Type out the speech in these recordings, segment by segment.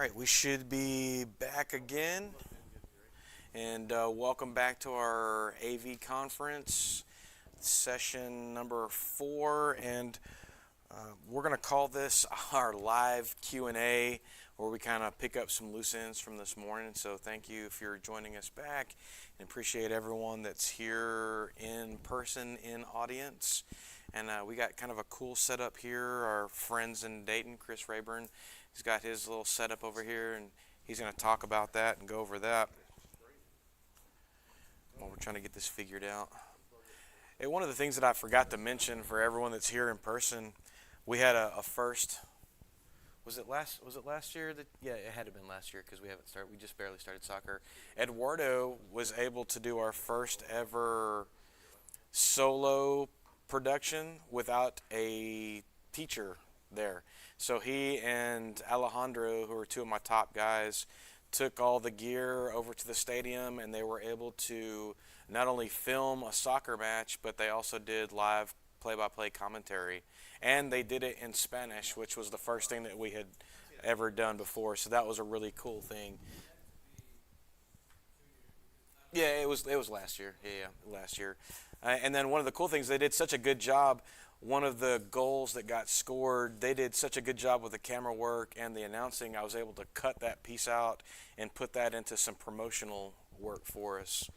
right, we should be back again, and welcome back to our AV conference, session number 4, and we're going to call this our live Q&A, where we kind of pick up some loose ends from this morning. So thank you if you're joining us back, and appreciate everyone that's here in person, in audience. And we got kind of a cool setup here. Our friends in Dayton, Chris Rayburn, he's got his little setup over here, and he's going to talk about that and go over that while we're trying to get this figured out. And one of the things that I forgot to mention for everyone that's here in person, we had a first. Was it last year? Yeah, it had to have been last year because we haven't started. We just barely started soccer. Eduardo was able to do our first ever solo production without a teacher there. So he and Alejandro, who are two of my top guys, took all the gear over to the stadium, and they were able to not only film a soccer match, but they also did live play-by-play commentary. And they did it in Spanish, which was the first thing that we had ever done before. So that was a really cool thing. Yeah, it was last year. Yeah, last year. And then one of the cool things, they did such a good job. One of the goals that got scored, they did such a good job with the camera work and the announcing. I was able to cut that piece out and put that into some promotional work for us.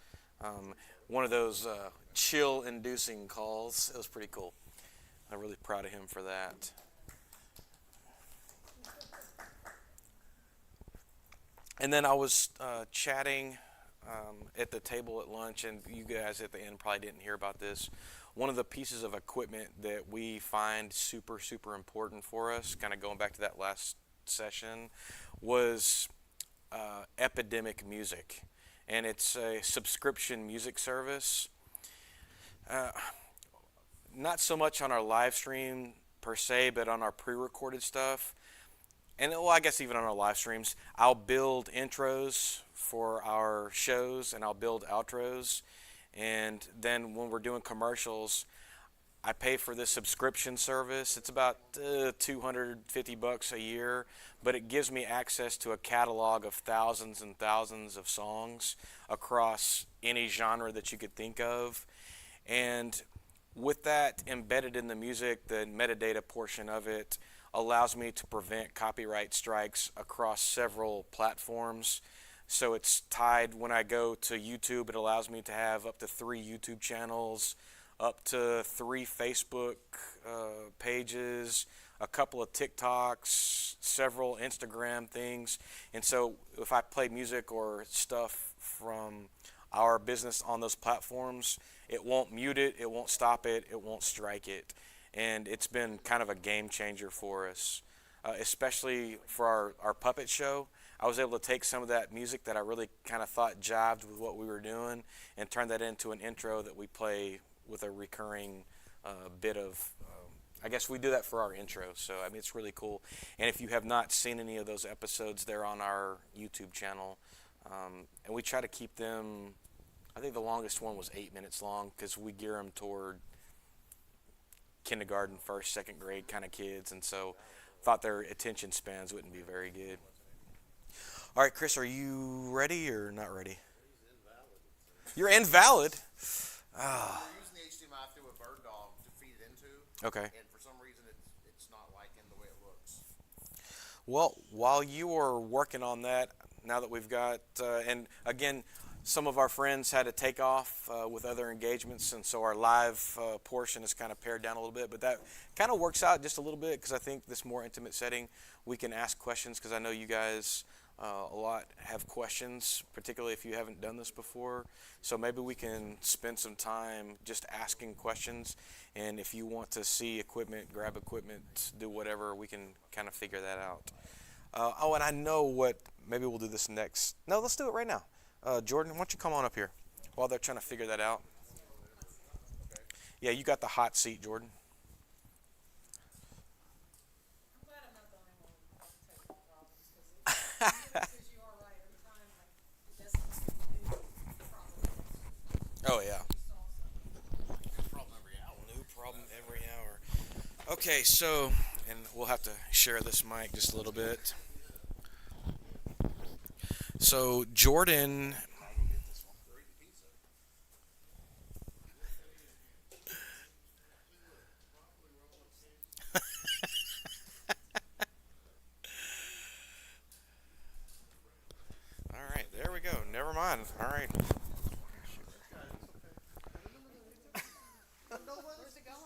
One of those chill-inducing calls. It was pretty cool. I'm really proud of him for that. And then I was chatting at the table at lunch, and you guys at the end probably didn't hear about this. One of the pieces of equipment that we find super, super important for us, kind of going back to that last session, was Epidemic Music. And it's a subscription music service. Not so much on our live stream per se, but on our pre-recorded stuff. And well, I guess even on our live streams, I'll build intros for our shows, and I'll build outros. And then when we're doing commercials, I pay for this subscription service. It's about $250 a year, but it gives me access to a catalog of thousands and thousands of songs across any genre that you could think of. And with that embedded in the music, the metadata portion of it allows me to prevent copyright strikes across several platforms. So it's tied when I go to YouTube. It allows me to have up to 3 YouTube channels, up to 3 Facebook pages, a couple of TikToks, several Instagram things. And so if I play music or stuff from our business on those platforms, it won't mute it, it won't stop it, it won't strike it. And it's been kind of a game changer for us, especially for our puppet show. I was able to take some of that music that I really kind of thought jived with what we were doing and turn that into an intro that we play with a recurring bit of, I guess we do that for our intro. So, I mean, it's really cool. And if you have not seen any of those episodes, they're on our YouTube channel. And we try to keep them, I think the longest one was 8 minutes long because we gear them toward kindergarten, first, second grade kind of kids. And so thought their attention spans wouldn't be very good. All right, Chris, are you ready or not ready? You're invalid. We're using the HDMI through a bird dog to feed it into. Okay. And for some reason, it's not liking the way it looks. Well, while you are working on that, now that we've got, and again, some of our friends had to take off with other engagements, and so our live portion is kind of pared down a little bit, but that kind of works out just a little bit because I think this more intimate setting, we can ask questions because I know you guys a lot have questions, particularly if you haven't done this before. So maybe we can spend some time just asking questions, and if you want to see equipment, grab equipment, do whatever, we can kind of figure that out. And I know what, maybe we'll do this next. No, let's do it right now. Jordan, why don't you come on up here while they're trying to figure that out? Yeah, you got the hot seat, Jordan. I'm glad I'm not the only one with technical problems because you are right. Every time it doesn't seem to do problems. Oh, yeah. New problem every hour. New problem every hour. Okay, so, and we'll have to share this mic just a little bit. So Jordan, all right, there we go. Never mind. All right. Where's it going?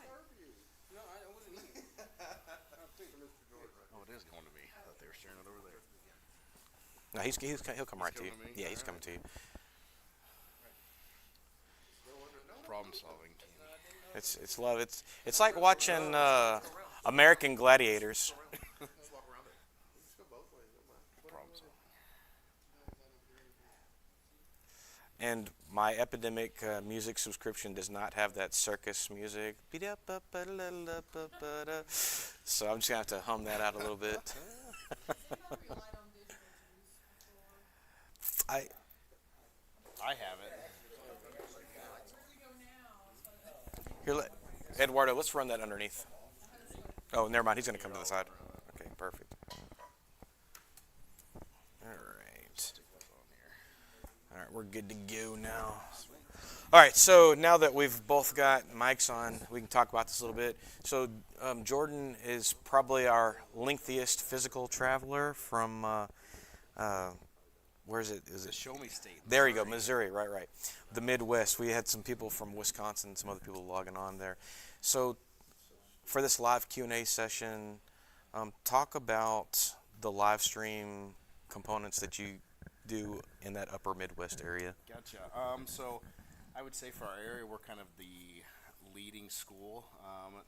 Oh, it is going to me. I thought they were sharing it over there. No, he'll come right to you. coming to me? Yeah, he's All coming to you. Problem solving. It's love. It's like watching American Gladiators. Problem solving. And my Epidemic music subscription does not have that circus music. So I'm just gonna have to hum that out a little bit. Has anybody relied on visual cues before? I I have it. Where we go now? here, Eduardo, let's run that underneath. Oh, never mind. He's gonna come to the side. Okay, perfect. All right. All right, we're good to go now. All right, so now that we've both got mics on, we can talk about this a little bit. So Jordan is probably our lengthiest physical traveler from, where is it? Is The it? show me state. There you go, Missouri, right. The Midwest. We had some people from Wisconsin, some other people logging on there. So for this live Q&A session, talk about the live stream components that you do in that upper Midwest area. Gotcha. So I would say for our area, we're kind of the leading school.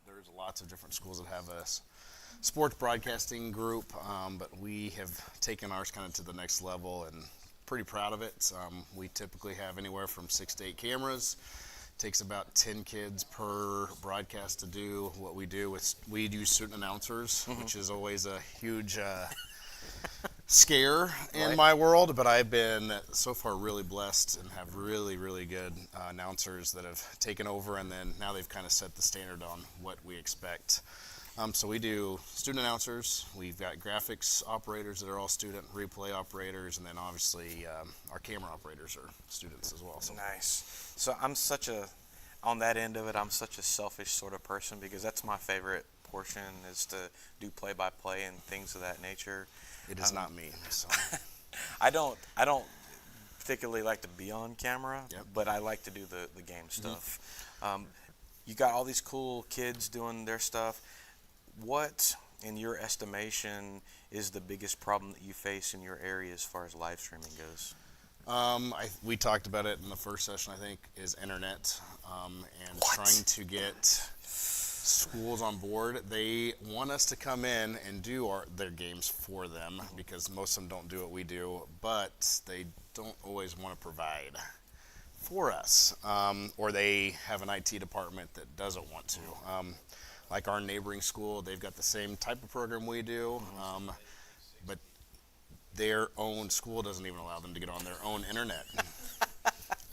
There's lots of different schools that have a sports broadcasting group, but we have taken ours kind of to the next level and pretty proud of it. We typically have anywhere from 6 to 8 cameras. Takes about 10 kids per broadcast to do what we do. We use student announcers, which is always a huge scare in Right. my world, but I've been so far really blessed and have really, really good announcers that have taken over, and then now they've kind of set the standard on what we expect. So we do student announcers, we've got graphics operators that are all student, replay operators, and then obviously our camera operators are students as well. So Nice. So on that end of it, I'm such a selfish sort of person because that's my favorite portion is to do play-by-play and things of that nature. it is not me. So. I don't particularly like to be on camera, Yep. but I like to do the game stuff. You got all these cool kids doing their stuff. What, in your estimation, is the biggest problem that you face in your area as far as live streaming goes? We talked about it in the first session, I think, is internet and What? trying to get schools on board. They want us to come in and do their games for them because most of them don't do what we do, but they don't always want to provide for us, or they have an IT department that doesn't want to. Like our neighboring school, they've got the same type of program we do, but their own school doesn't even allow them to get on their own internet.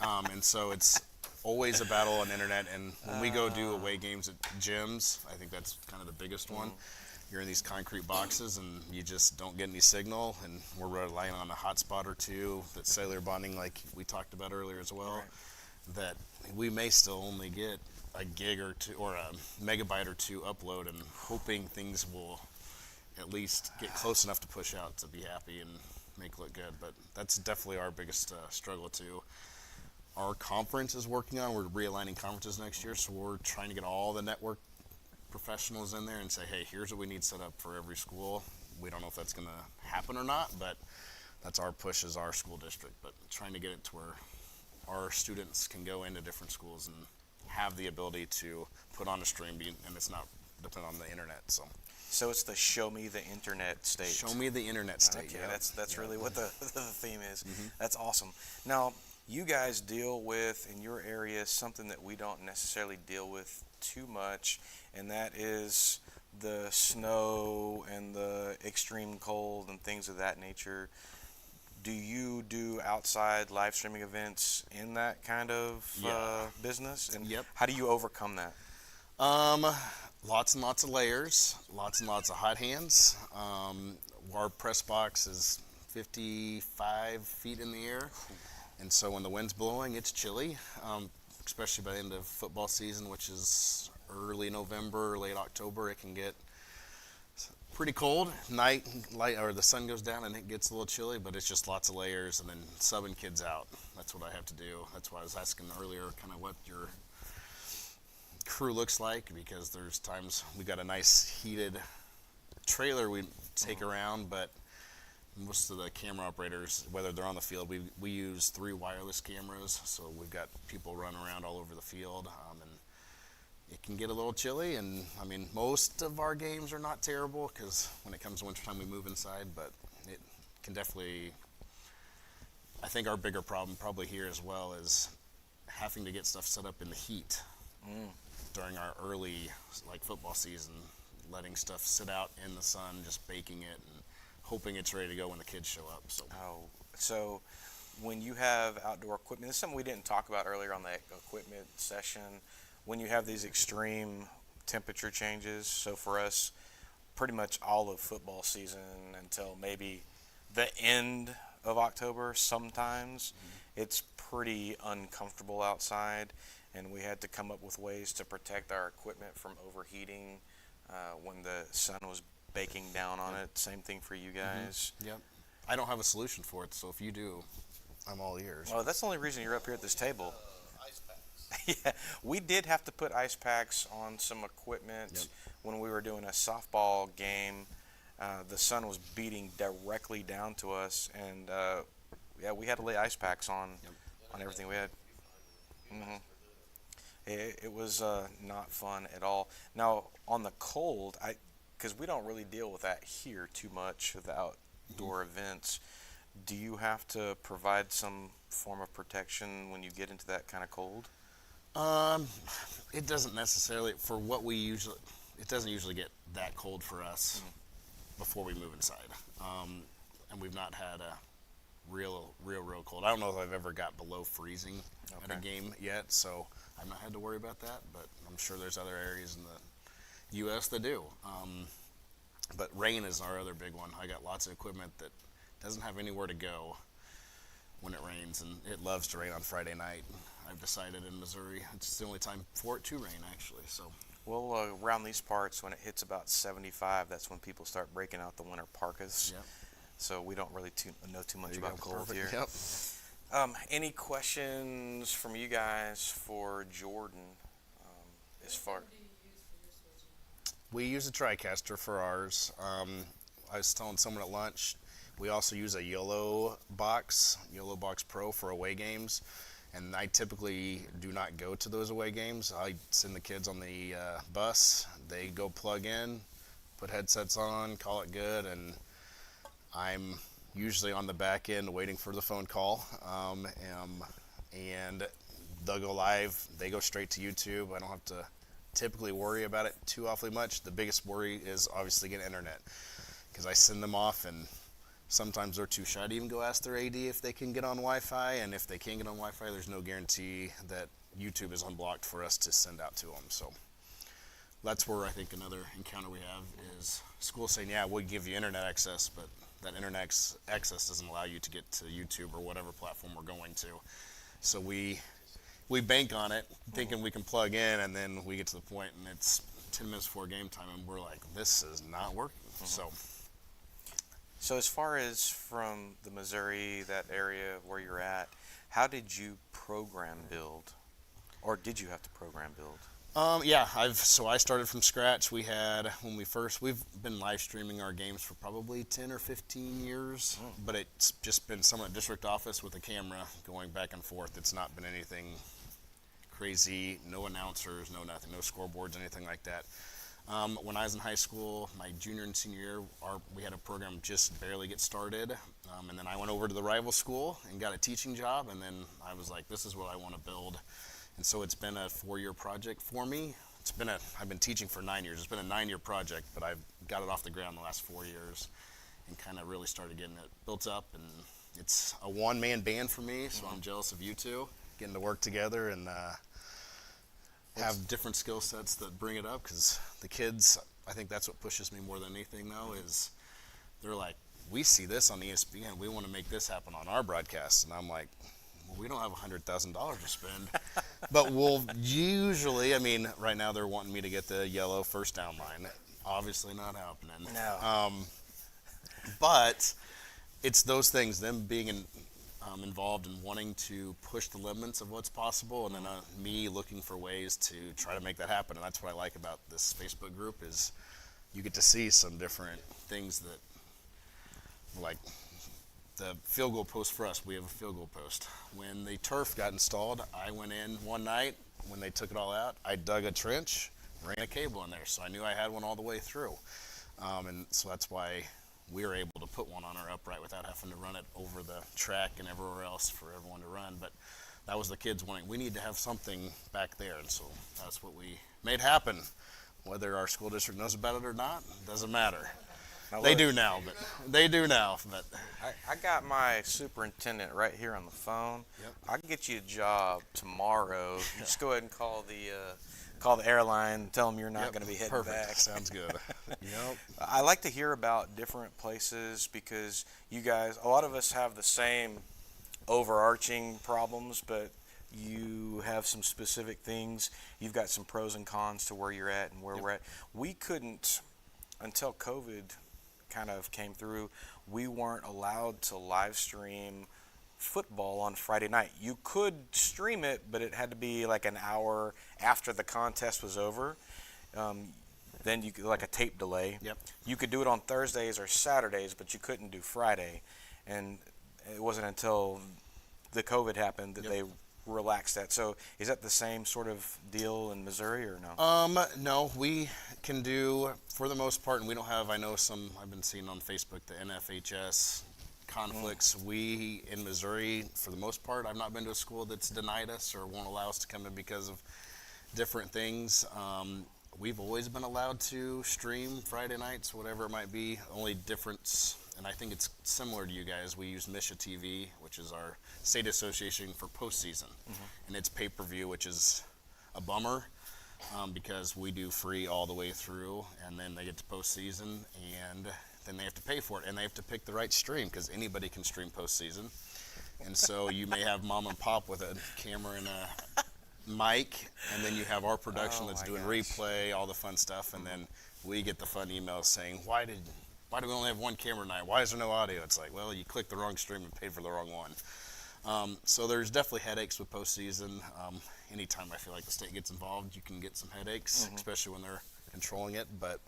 And so it's always a battle on internet. And when we go do away games at gyms, I think that's kind of the biggest one. You're in these concrete boxes and you just don't get any signal. And we're relying on a hotspot or two, that cellular bonding like we talked about earlier as well, that we may still only get a gig or two or a megabyte or two upload, and hoping things will at least get close enough to push out to be happy and make it look good. But that's definitely our biggest struggle too. Our conference is working on, we're realigning conferences next year, so we're trying to get all the network professionals in there and say, hey, here's what we need set up for every school. We don't know if that's going to happen or not, but that's our push as our school district. But trying to get it to where our students can go into different schools and have the ability to put on a stream, and it's not dependent on the internet. So it's the show me the internet state. Show me the internet state. Okay, yeah. that's really what the theme is. Mm-hmm. That's awesome. Now, you guys deal with, in your area, something that we don't necessarily deal with too much, and that is the snow and the extreme cold and things of that nature. Do you do outside live streaming events in that kind of Yeah. business? And Yep. how do you overcome that? Lots and lots of layers, lots and lots of hot hands. Our press box is 55 feet in the air. And so when the wind's blowing, it's chilly, especially by the end of football season, which is early November, late October. It can get pretty cold. Light, or the sun goes down and it gets a little chilly, but it's just lots of layers and then subbing kids out. That's what I have to do. That's why I was asking earlier kind of what your crew looks like, because there's times we got a nice heated trailer we take around, but most of the camera operators, whether they're on the field, we use 3 wireless cameras, so we've got people running around all over the field, and it can get a little chilly. And I mean, most of our games are not terrible because when it comes to wintertime we move inside, but it can definitely, I think our bigger problem probably here as well is having to get stuff set up in the heat during our early football season, letting stuff sit out in the sun, just baking it and hoping it's ready to go when the kids show up. So when you have outdoor equipment, this is something we didn't talk about earlier on the equipment session. When you have these extreme temperature changes, so for us, pretty much all of football season until maybe the end of October sometimes, it's pretty uncomfortable outside, and we had to come up with ways to protect our equipment from overheating when the sun was baking down on it. Same thing for you guys. Yep. I don't have a solution for it, so if you do, I'm all ears. Well, that's the only reason you're up here at this table. Ice packs. Yeah, we did have to put ice packs on some equipment when we were doing a softball game. The sun was beating directly down to us, and yeah, we had to lay ice packs on everything we had. It was not fun at all. Now, on the cold, because we don't really deal with that here too much with the outdoor events, do you have to provide some form of protection when you get into that kind of cold? It doesn't necessarily, for what we usually, it doesn't usually get that cold for us before we move inside. And we've not had a real cold. I don't know if I've ever got below freezing at a game yet, so I've not had to worry about that, but I'm sure there's other areas in the U.S. that do. But rain is our other big one. I got lots of equipment that doesn't have anywhere to go when it rains, and it loves to rain on Friday night. I've decided in Missouri it's the only time for it to rain, actually. So, well, around these parts, when it hits about 75, that's when people start breaking out the winter parkas. Yep. So we don't really know too much about cold Perfect. here. Yep. Any questions from you guys for Jordan? As far What do you use for your switching? We use a TriCaster for ours. I was telling someone at lunch, we also use a YOLO Box Pro for away games. And I typically do not go to those away games. I send the kids on the bus. They go plug in, put headsets on, call it good, and I'm usually on the back end waiting for the phone call. And they'll go live. They go straight to YouTube. I don't have to typically worry about it too awfully much. The biggest worry is obviously getting internet, because I send them off and sometimes they're too shy to even go ask their AD if they can get on Wi-Fi, and if they can't get on Wi-Fi, there's no guarantee that YouTube is unblocked for us to send out to them. So that's where I think another encounter we have is school saying, yeah, we'll give you internet access, but that internet access doesn't allow you to get to YouTube or whatever platform we're going to. So we bank on it, thinking we can plug in, and then we get to the point and it's 10 minutes before game time, and we're like, this is not working. So as far as from the Missouri, that area where you're at, how did you program build? Or did you have to program build? Yeah, I started from scratch. We've been live streaming our games for probably 10 or 15 years, but it's just been someone at district office with a camera going back and forth. It's not been anything crazy, no announcers, no nothing, no scoreboards, anything like that. When I was in high school, my junior and senior year, we had a program just barely get started, and then I went over to the rival school and got a teaching job, and then I was like, this is what I want to build. And so it's been a 4-year project for me. I've been teaching for 9 years. It's been a 9-year project, but I've got it off the ground the last 4 years and kind of really started getting it built up. And it's a one-man band for me, so I'm jealous of you two, getting to work together and have different skill sets that bring it up, because the kids, I think that's what pushes me more than anything, though, is they're like, we see this on ESPN. We want to make this happen on our broadcast. And I'm like, well, we don't have $100,000 to spend. But we'll usually, I mean, right now they're wanting me to get the yellow first down line. Obviously not happening. No. But it's those things, them being involved in wanting to push the limits of what's possible, and then me looking for ways to try to make that happen. And that's what I like about this Facebook group is you get to see some different things that, like the field goal post for us, we have a field goal post. When the turf got installed, I went in one night when they took it all out. I dug a trench, ran a cable in there, so I knew I had one all the way through. And so that's why we were able to put one on our upright without having to run it over the track and everywhere else for everyone to run. But that was the kids wanting, we need to have something back there, and so that's what we made happen. Whether our school district knows about it or not, doesn't matter. Now They look, do now, but they do now. But I got my superintendent right here on the phone. Yep. I can get you a job tomorrow. You just go ahead and call the airline, tell them you're not Yep, going to be heading perfect. back. Sounds good. Yep. I like to hear about different places because you guys, a lot of us have the same overarching problems, but you have some specific things. You've got some pros and cons to where you're at and where we're at. We couldn't, until COVID kind of came through, we weren't allowed to live stream football on Friday night. You could stream it, but it had to be like an hour after the contest was over. Then you could, like a tape delay. Yep. You could do it on Thursdays or Saturdays, but you couldn't do Friday. And it wasn't until the COVID happened that they relaxed that. So is that the same sort of deal in Missouri or no? No, we can do, for the most part, and we don't have, I know some, I've been seeing on Facebook, the NFHS conflicts. We, in Missouri, for the most part, I've not been to a school that's denied us or won't allow us to come in because of different things. We've always been allowed to stream Friday nights, whatever it might be. Only difference, and I think it's similar to you guys, we use Misha TV, which is our state association for postseason. And it's pay-per-view, which is a bummer because we do free all the way through, and then they get to postseason, and then they have to pay for it, and they have to pick the right stream because anybody can stream postseason. And so you may have mom and pop with a camera and a mic, and then you have our production that's doing replay, all the fun stuff, and then we get the fun emails saying, why do we only have one camera tonight? Why is there no audio? It's like, well, you clicked the wrong stream and paid for the wrong one. So there's definitely headaches with postseason. Anytime I feel like the state gets involved, you can get some headaches, especially when they're controlling it. But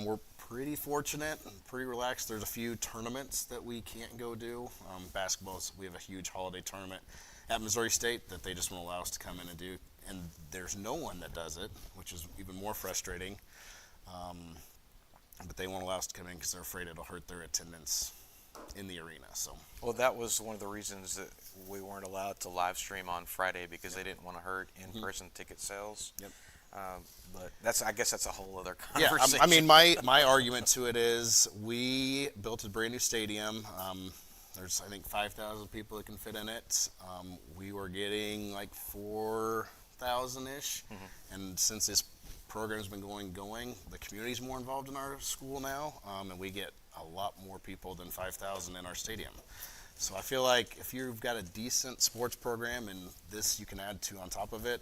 we're pretty fortunate and pretty relaxed. There's a few tournaments that we can't go do. Basketball, we have a huge holiday tournament at Missouri State that they just won't allow us to come in and do. And there's no one that does it, which is even more frustrating. But they won't allow us to come in because they're afraid it'll hurt their attendance in the arena. So, Well, that was one of the reasons that we weren't allowed to live stream on Friday because they didn't want to hurt in-person ticket sales. Yep. But I guess that's a whole other yeah, conversation. I mean, my argument to it is we built a brand new stadium. There's, I think, 5,000 people that can fit in it. We were getting like 4,000-ish. And since this program's been going, the community's more involved in our school now, and we get a lot more people than 5,000 in our stadium. So I feel like if you've got a decent sports program and this you can add to on top of it,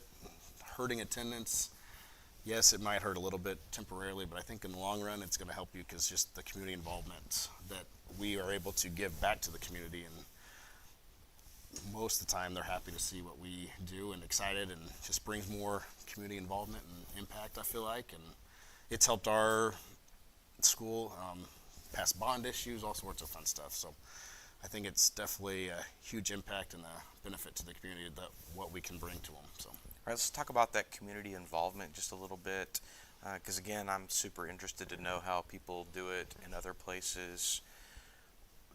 hurting attendance, yes, it might hurt a little bit temporarily, but I think in the long run it's going to help you because just the community involvement that we are able to give back to the community, and most of the time they're happy to see what we do and excited, and just brings more community involvement and impact, I feel like. And it's helped our school pass bond issues, all sorts of fun stuff. So I think it's definitely a huge impact and a benefit to the community that what we can bring to them. So. All right, let's talk about that community involvement just a little bit, because again, I'm super interested to know how people do it in other places.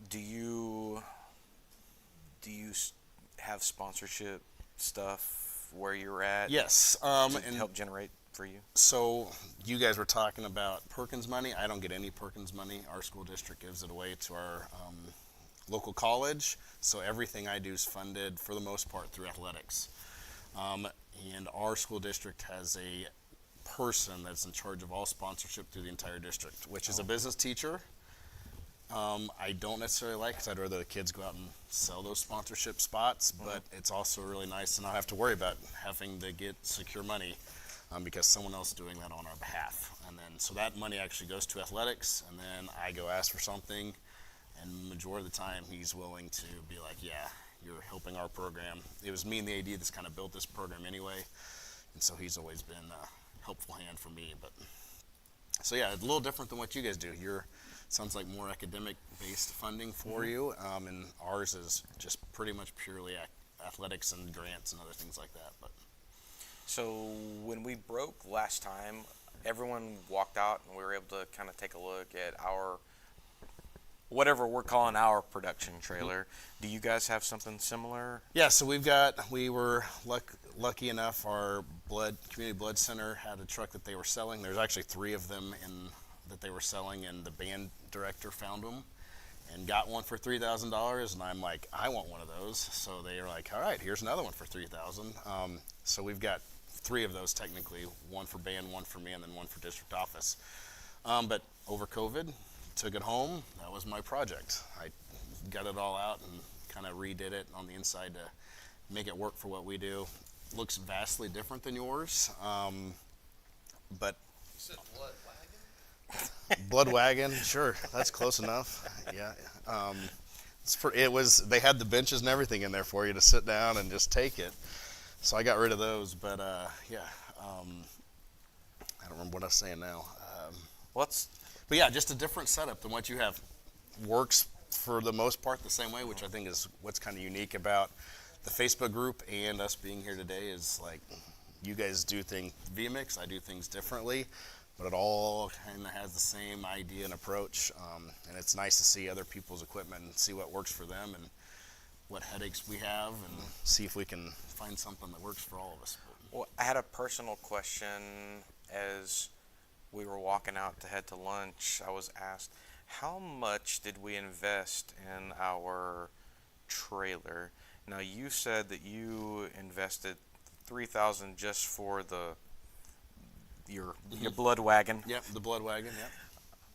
Do you have sponsorship stuff where you're at? Yes, to and help generate for you. so you guys were talking about Perkins money. I don't get any Perkins money. Our school district gives it away to our local college. So everything I do is funded for the most part through athletics. And our school district has a person that's in charge of all sponsorship through the entire district, which is a business teacher. I don't necessarily like because I'd rather the kids go out and sell those sponsorship spots, but it's also really nice to not have to worry about having to get secure money because someone else is doing that on our behalf. And then so that money actually goes to athletics, and then I go ask for something, and majority of the time he's willing to be like, yeah, you're helping our program. It was me and the AD that's kind of built this program anyway, and so he's always been a helpful hand for me. But so yeah, it's a little different than what you guys do. Sounds like more academic-based funding for you, and ours is just pretty much purely athletics and grants and other things like that. But So when we broke last time, everyone walked out and we were able to kind of take a look at our, whatever we're calling our production trailer. Do you guys have something similar? yeah, so we were lucky enough. Our community blood center had a truck that they were selling. There's actually 3 of them that they were selling, and the band director found them and got one for $3,000, and I'm like, I want one of those. So they were like, all right, here's another one for $3,000. So we've got 3 of those technically, one for band, one for me, and then one for district office. But over COVID, took it home. That was my project. I got it all out and kind of redid it on the inside to make it work for what we do. Looks vastly different than yours, but You said blood wagon? Blood wagon, sure, that's close enough. Yeah, they had the benches and everything in there for you to sit down and just take it. So I got rid of those, but yeah, I don't remember what I was saying now. What's But yeah, just a different setup than what you have. Works for the most part the same way, which I think is what's kind of unique about the Facebook group and us being here today is like you guys do things VMix, I do things differently, but it all kind of has the same idea and approach. And it's nice to see other people's equipment and see what works for them and what headaches we have and see if we can find something that works for all of us. Well, I had a personal question as we were walking out to head to lunch. I was asked, how much did we invest in our trailer? Now, you said that you invested $3,000 just for your blood wagon. Yep, the blood wagon, yep.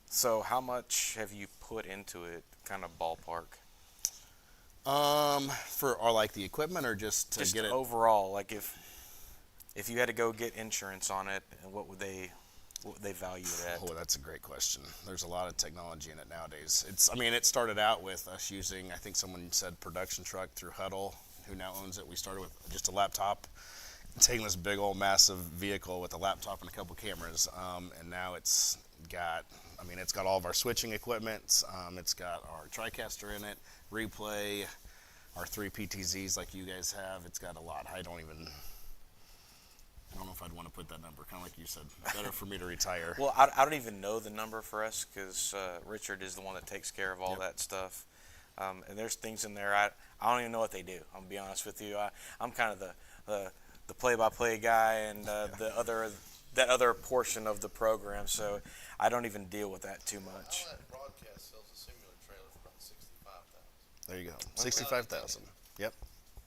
So how much have you put into it, kind of ballpark? For like the equipment or just to Just get it overall, like if you had to go get insurance on it, what would they value it at? Oh, that's a great question. There's a lot of technology in it nowadays. It started out with us using, I think someone said production truck through Huddle, who now owns it. We started with just a laptop, taking this big old massive vehicle with a laptop and a couple cameras, and now it's got all of our switching equipment. It's got our TriCaster in it, replay, our 3 PTZs like you guys have. It's got a lot. I don't know if I'd want to put that number, kind of like you said. Better for me to retire. Well, I don't even know the number for us because Richard is the one that takes care of all that stuff. And there's things in there I don't even know what they do. I'm gonna be honest with you. I'm kind of the play-by-play guy and that other portion of the program, so I don't even deal with that too much. Outlet Broadcast sells a singular trailer for about $65,000. There you go. 65,000. Yep.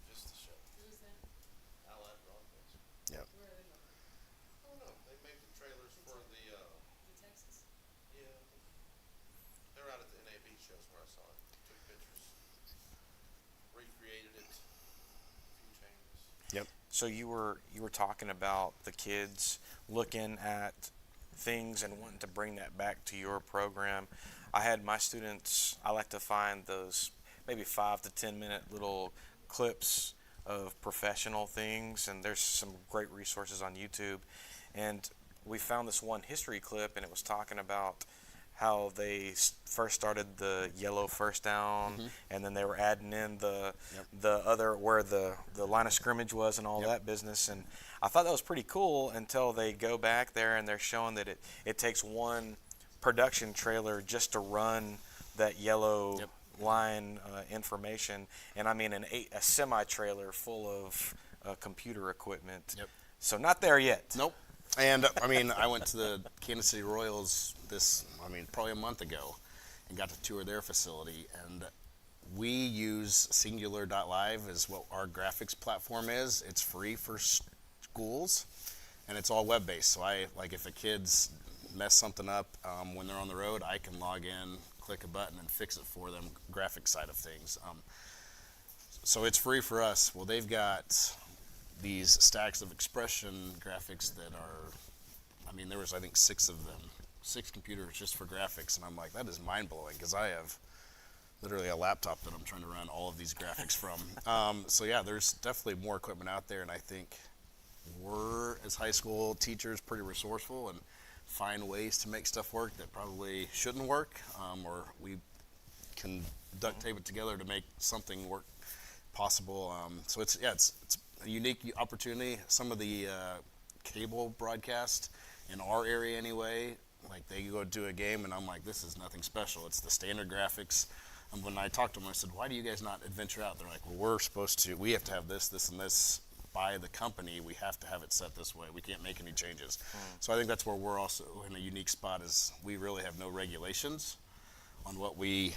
Just the show. Who's that? Outlet Broadcast. Yep. Where are they located? Oh no, they make the trailers for the In Texas? yeah. They're out at the NAB shows where I saw it. Took pictures, recreated it, a few changes. Yep. So you were talking about the kids looking at things and wanting to bring that back to your program. I had my students, I like to find those maybe 5 to 10 minute little clips of professional things, and there's some great resources on YouTube. And we found this one history clip, and it was talking about how they first started the yellow first down, and then they were adding in the other where the line of scrimmage was and all that business. And I thought that was pretty cool until they go back there and they're showing that it takes one production trailer just to run that yellow line information, and I mean a semi trailer full of computer equipment. So not there yet. Nope. And I went to the Kansas City Royals probably a month ago and got to tour their facility, and we use Singular.live as what our graphics platform is. It's free for schools, and it's all web-based. So if the kids mess something up when they're on the road, I can log in, click a button and fix it for them, graphic side of things. So it's free for us. Well, they've got these stacks of expression graphics that are, I mean, there was, I think, 6 of them, 6 computers just for graphics. And I'm like, that is mind blowing, because I have literally a laptop that I'm trying to run all of these graphics from. So yeah, there's definitely more equipment out there, and I think we're, as high school teachers, pretty resourceful and find ways to make stuff work that probably shouldn't work, or we can duct tape it together to make something work possible. So it's a unique opportunity. Some of the cable broadcast in our area anyway, like they go do a game and I'm like, this is nothing special. It's the standard graphics. When I talked to them, I said, why do you guys not adventure out? They're like, well, we have to have this, this, and this by the company. We have to have it set this way. We can't make any changes. So I think that's where we're also in a unique spot, is we really have no regulations on what we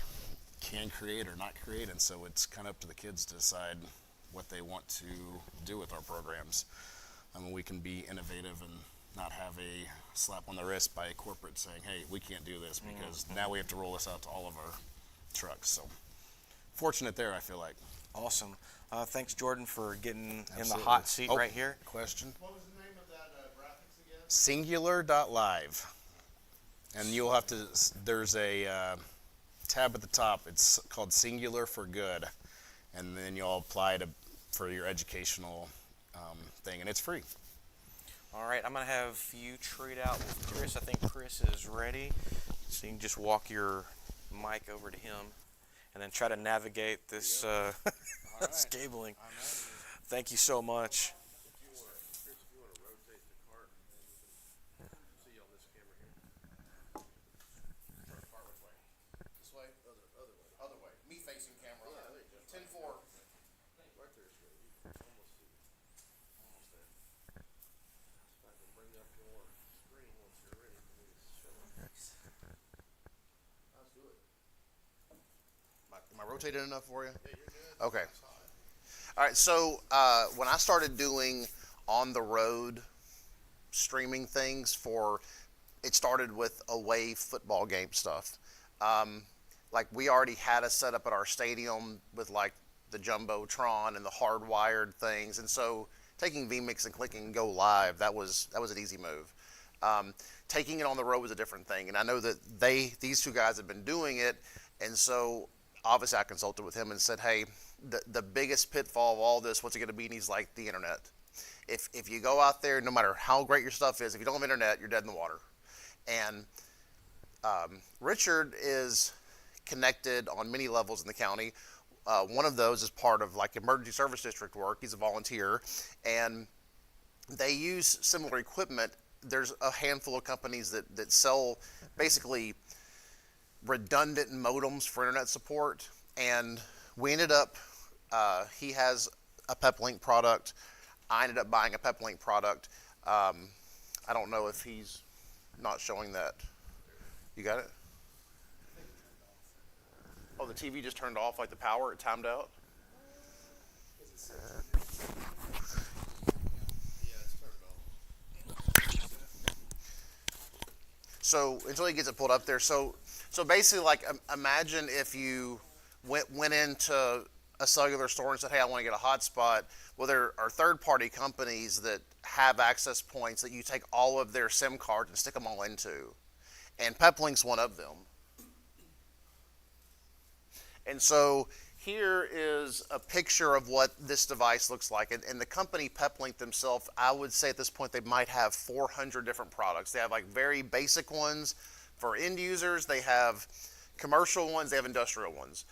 can create or not create. And so it's kind of up to the kids to decide what they want to do with our programs. I mean, we can be innovative and not have a slap on the wrist by a corporate saying, hey, we can't do this because now we have to roll this out to all of our trucks. So fortunate there, I feel like. Awesome. Thanks, Jordan, for getting in the Absolutely. hot seat right here. Question? What was the name of that graphics again? Singular.live. And you'll have to, there's a tab at the top. It's called Singular for Good. And then you'll apply for your educational thing, and it's free. All right, I'm going to have you trade out with Chris. I think Chris is ready. So you can just walk your mic over to him and then try to navigate this this cabling. Thank you so much. This way? Other way. Me facing camera. 10-4. Am I rotated enough for you? Yeah, you're good. Okay. All right, so when I started doing on the road streaming things it started with away football game stuff. Like we already had a setup at our stadium with like the Jumbotron and the hardwired things. And so taking vMix and clicking go live, that was an easy move. Taking it on the road was a different thing. And I know that these two guys have been doing it. And so obviously I consulted with him and said, hey, the biggest pitfall of all this, what's it going to be? And he's like, the internet. If you go out there, no matter how great your stuff is, if you don't have internet, you're dead in the water. And Richard is connected on many levels in the county. One of those is part of like emergency service district work. He's a volunteer, and they use similar equipment. There's a handful of companies that sell basically redundant modems for internet support, and we ended up, he has a PepLink product. I ended up buying a PepLink product. I don't know if he's not showing that. You got it? Oh, the TV just turned off, like the power, it timed out? So until he gets it pulled up there, so basically, like, imagine if you went into a cellular store and said, hey, I want to get a hotspot. Well, there are third-party companies that have access points that you take all of their SIM cards and stick them all into. And PepLink's one of them. And so here is a picture of what this device looks like. And the company PepLink themselves, I would say at this point, they might have 400 different products. They have like very basic ones for end users. They have commercial ones. They have industrial ones.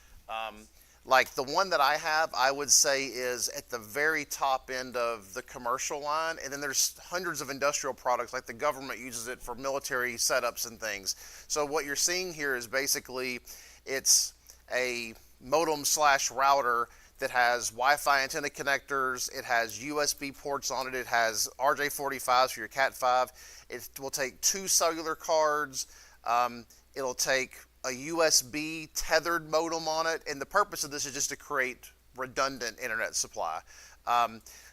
Like the one that I have, I would say is at the very top end of the commercial line. And then there's hundreds of industrial products, like the government uses it for military setups and things. So what you're seeing here is basically, it's a modem / router that has Wi-Fi antenna connectors. It has USB ports on it. It has RJ45s for your Cat5. It will take 2 cellular cards. It'll take a USB tethered modem on it. And the purpose of this is just to create redundant internet supply.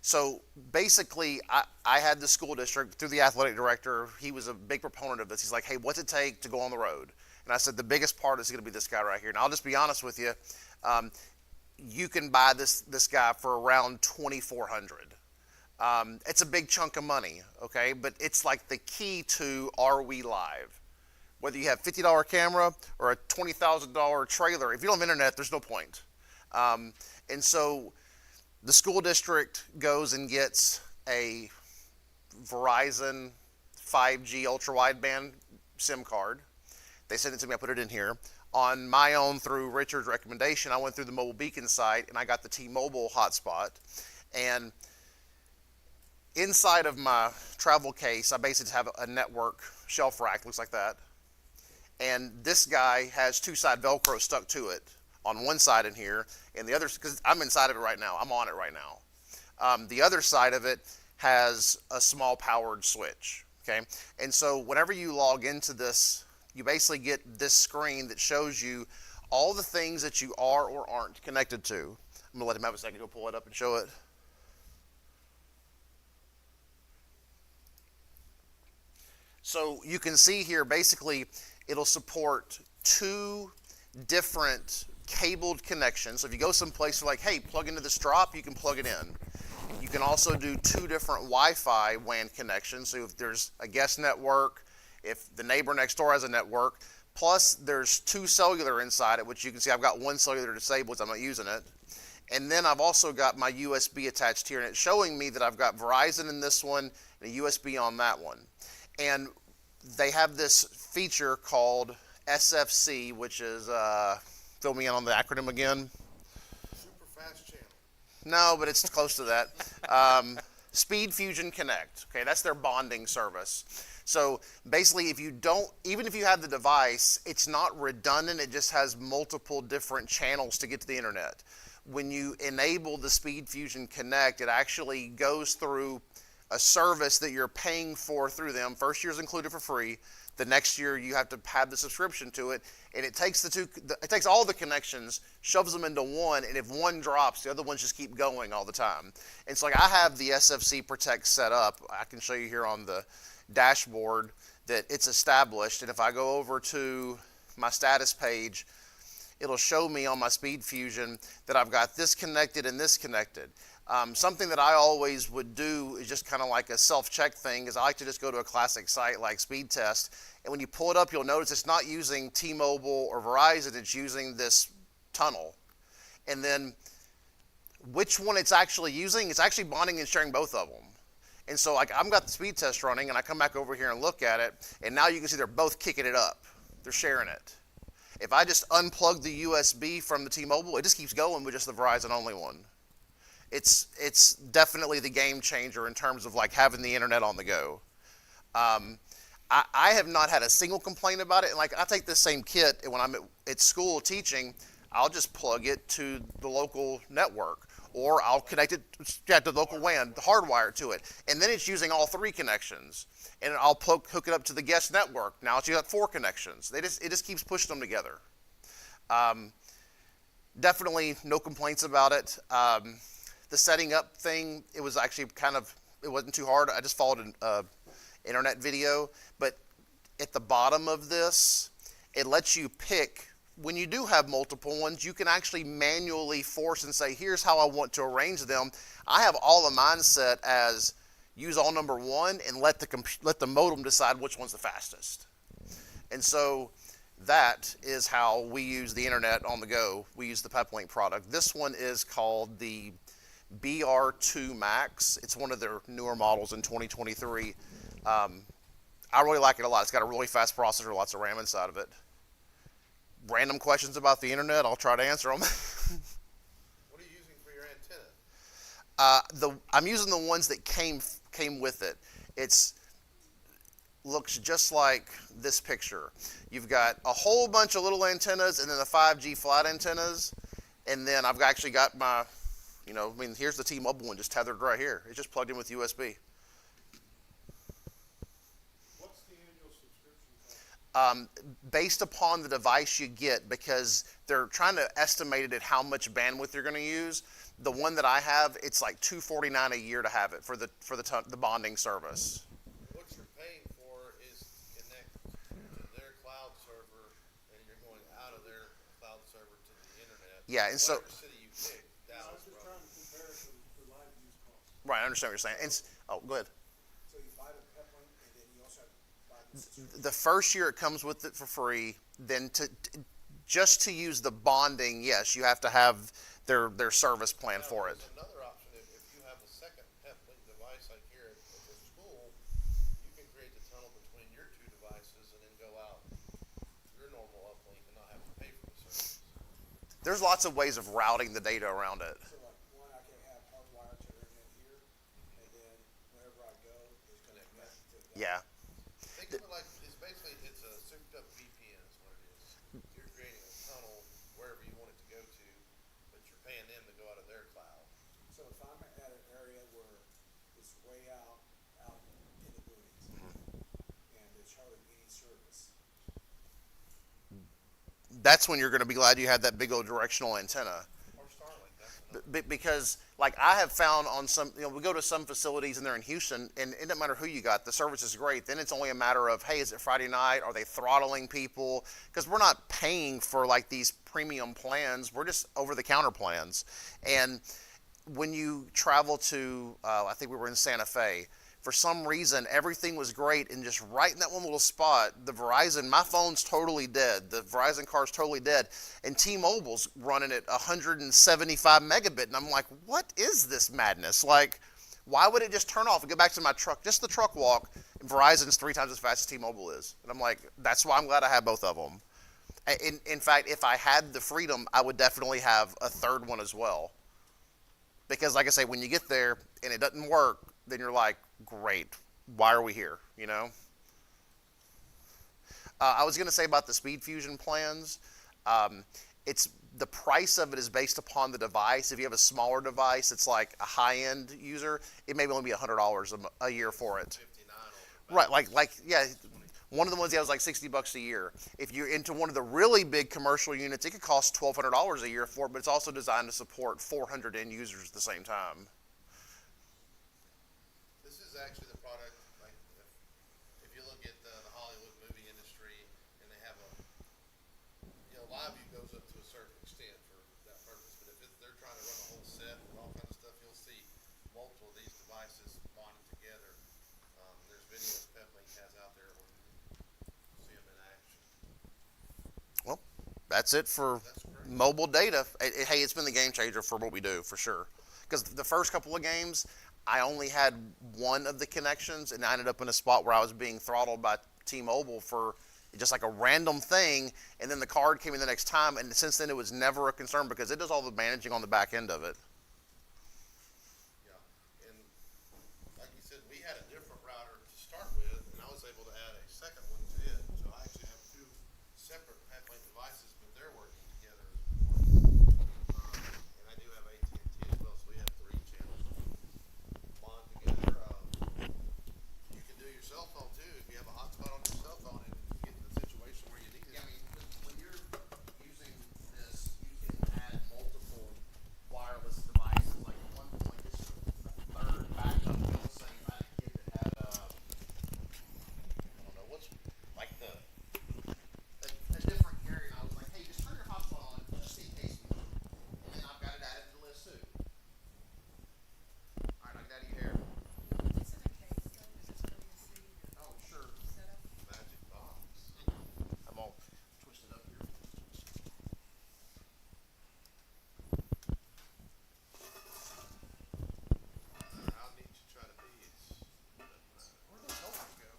So basically, I had the school district, through the athletic director, he was a big proponent of this. He's like, hey, what's it take to go on the road? And I said, the biggest part is going to be this guy right here. And I'll just be honest with you. You can buy this guy for around $2,400. It's a big chunk of money, okay? But it's like the key to Are We Live? Whether you have $50 camera or a $20,000 trailer, if you don't have internet, there's no point. And so the school district goes and gets a Verizon 5G ultra wideband SIM card. They sent it to me, I put it in here. On my own, through Richard's recommendation, I went through the Mobile Beacon site and I got the T-Mobile hotspot. And inside of my travel case, I basically have a network shelf rack, looks like that. And this guy has two-side Velcro stuck to it on one side in here, and the other, because I'm inside of it right now, I'm on it right now. The other side of it has a small powered switch, okay? And so whenever you log into this, you basically get this screen that shows you all the things that you are or aren't connected to. I'm gonna let him have a second to go pull it up and show it. So you can see here, basically, it'll support 2 different cabled connections. So if you go someplace like, hey, plug into this drop, you can plug it in. You can also do 2 different Wi-Fi WAN connections. So if there's a guest network, if the neighbor next door has a network, plus there's 2 cellular inside it, which you can see I've got 1 cellular disabled, so I'm not using it. And then I've also got my USB attached here, and it's showing me that I've got Verizon in this one and a USB on that one. And they have this feature called SFC, which is, fill me in on the acronym again. Super fast channel. No, but it's close to that. Speed Fusion Connect. Okay, that's their bonding service. So basically, if you don't, even if you have the device, it's not redundant. It just has multiple different channels to get to the internet. When you enable the Speed Fusion Connect, it actually goes through a service that you're paying for through them. First year's included for free. The next year you have to have the subscription to it, and it takes it takes all the connections, shoves them into one, and if one drops, the other ones just keep going all the time. And so, like, I have the SFC Protect set up. I can show you here on the dashboard that it's established, and if I go over to my status page, it'll show me on my Speed Fusion that I've got this connected and this connected. Something that I always would do is just kind of like a self-check thing, is I like to just go to a classic site like Speed Test, and when you pull it up, you'll notice it's not using T-Mobile or Verizon, it's using this tunnel. And then which one it's actually using, it's actually bonding and sharing both of them. And so, like, I've got the Speed Test running, and I come back over here and look at it, and now you can see they're both kicking it up. They're sharing it. If I just unplug the USB from the T-Mobile, it just keeps going with just the Verizon only one. It's definitely the game changer in terms of, like, having the internet on the go. I have not had a single complaint about it. And, like, I take this same kit, and when I'm at school teaching, I'll just plug it to the local network, or I'll connect it to the local WAN, hardwire to it, and then it's using all 3 connections. And I'll hook it up to the guest network. Now it's got 4 connections. It just keeps pushing them together. Definitely no complaints about it. The setting up thing, it was actually it wasn't too hard. I just followed an internet video, but at the bottom of this, it lets you pick. When you do have multiple ones, you can actually manually force and say, here's how I want to arrange them. I have all of mine set as use all number 1 and let the modem decide which one's the fastest. And so that is how we use the internet on the go. We use the PepLink product. This one is called the BR2 Max. It's one of their newer models in 2023. I really like it a lot. It's got a really fast processor, lots of RAM inside of it. Random questions about the internet, I'll try to answer them. What are you using for your antenna? I'm using the ones that came with it. Looks just like this picture. You've got a whole bunch of little antennas and then the 5G flat antennas, and then I've actually got my, here's the T-Mobile one just tethered right here. It's just plugged in with USB. What's the annual subscription cost? Based upon the device you get, because they're trying to estimate it at how much bandwidth you're going to use. The one that I have, it's like $249 a year to have it for the bonding service. What you're paying for is connect to their cloud server Yeah, and so Whatever city you pick, Dallas, just probably. trying to compare it to live used cars. right, I understand what you're saying. Oh, go ahead. So you buy the pep link, and then you also have to buy the subscription. The first year it comes with it for free. Then just to use the bonding, yes, you have to have their service plan Now, for it. there's another option, if you have the second PEP link device like here at the school, you can create the tunnel between your two devices and then go out your normal uplink and not have to pay for the service. There's lots of ways of routing the data around it. So like one, I can have hardwired to the internet here, and then wherever I go, it's going to connect to that. Yeah. Think of it like, it's basically, it's a souped up VPN is what it is. You're creating a tunnel wherever you want it to go to, but you're paying them to go out of their cloud. So if I'm at an area where it's way out in the boonies, and there's hardly any service, That's when you're going to be glad you had that big old directional antenna. Or Starlink, that's another. Because like I have found on some, we go to some facilities and they're in Houston, and it doesn't matter who you got, the service is great. Then it's only a matter of, hey, is it Friday night? Are they throttling people? Because we're not paying for like these premium plans. We're just over-the-counter plans. And when you travel to, I think we were in Santa Fe, for some reason, everything was great, and just right in that one little spot, the Verizon, my phone's totally dead. The Verizon car's totally dead, and T-Mobile's running at 175 megabit, and I'm like, what is this madness? Like, why would it just turn off and go back to my truck, just the truck walk, and Verizon's 3 times as fast as T-Mobile is? And I'm like, that's why I'm glad I have both of them. In fact, if I had the freedom, I would definitely have a third one as well. Because like I say, when you get there and it doesn't work, then you're like, great, why are we here, you know? I was going to say about the Speed Fusion plans, it's the price of it is based upon the device. If you have a smaller device, it's like a high-end user, it may only be $100 a year for it. 59 Right, like yeah, one of the ones that was like $60 a year. If you're into one of the really big commercial units, it could cost $1,200 a year for it, but it's also designed to support 400 end users at the same time. This is actually the product, like, if you look at the Hollywood movie industry, and they have LiveView goes up to a certain extent for that purpose, but if they're trying to run a whole set and all kinds of stuff, you'll see multiple of these devices bonded together. There's videos Peplink has out there where you can see them in action. Well, that's it for mobile data. Hey, it's been the game changer for what we do, for sure. Because the first couple of games, I only had one of the connections, and I ended up in a spot where I was being throttled by T-Mobile for just like a random thing, and then the card came in the next time, and since then it was never a concern because it does all the managing on the back end of it. Yeah, and like you said, we had a different router to start with, and I was able to add a second one to it. So I actually have 2 separate Peplink devices, but they're working together as one. And I do have AT&T as well, so we have 3 channels bond together. You can do your cell phone too. If you have a hotspot on your cell phone and you get in a situation where you need it. Yeah, I mean, when you're using this, you can add multiple wireless devices. Like at one point, this is a third backup. Let's say if I had a kid that had I don't know what's like a different carrier, and I was like, hey, just turn your hotspot on just in case we move. And then I've got it added to the list too. All right, I got you here. It's in a case, so it's just really a city Oh, sure. setup. Magic box. I'm all twisted up here. How neat you try to be, Where'd those helpers go?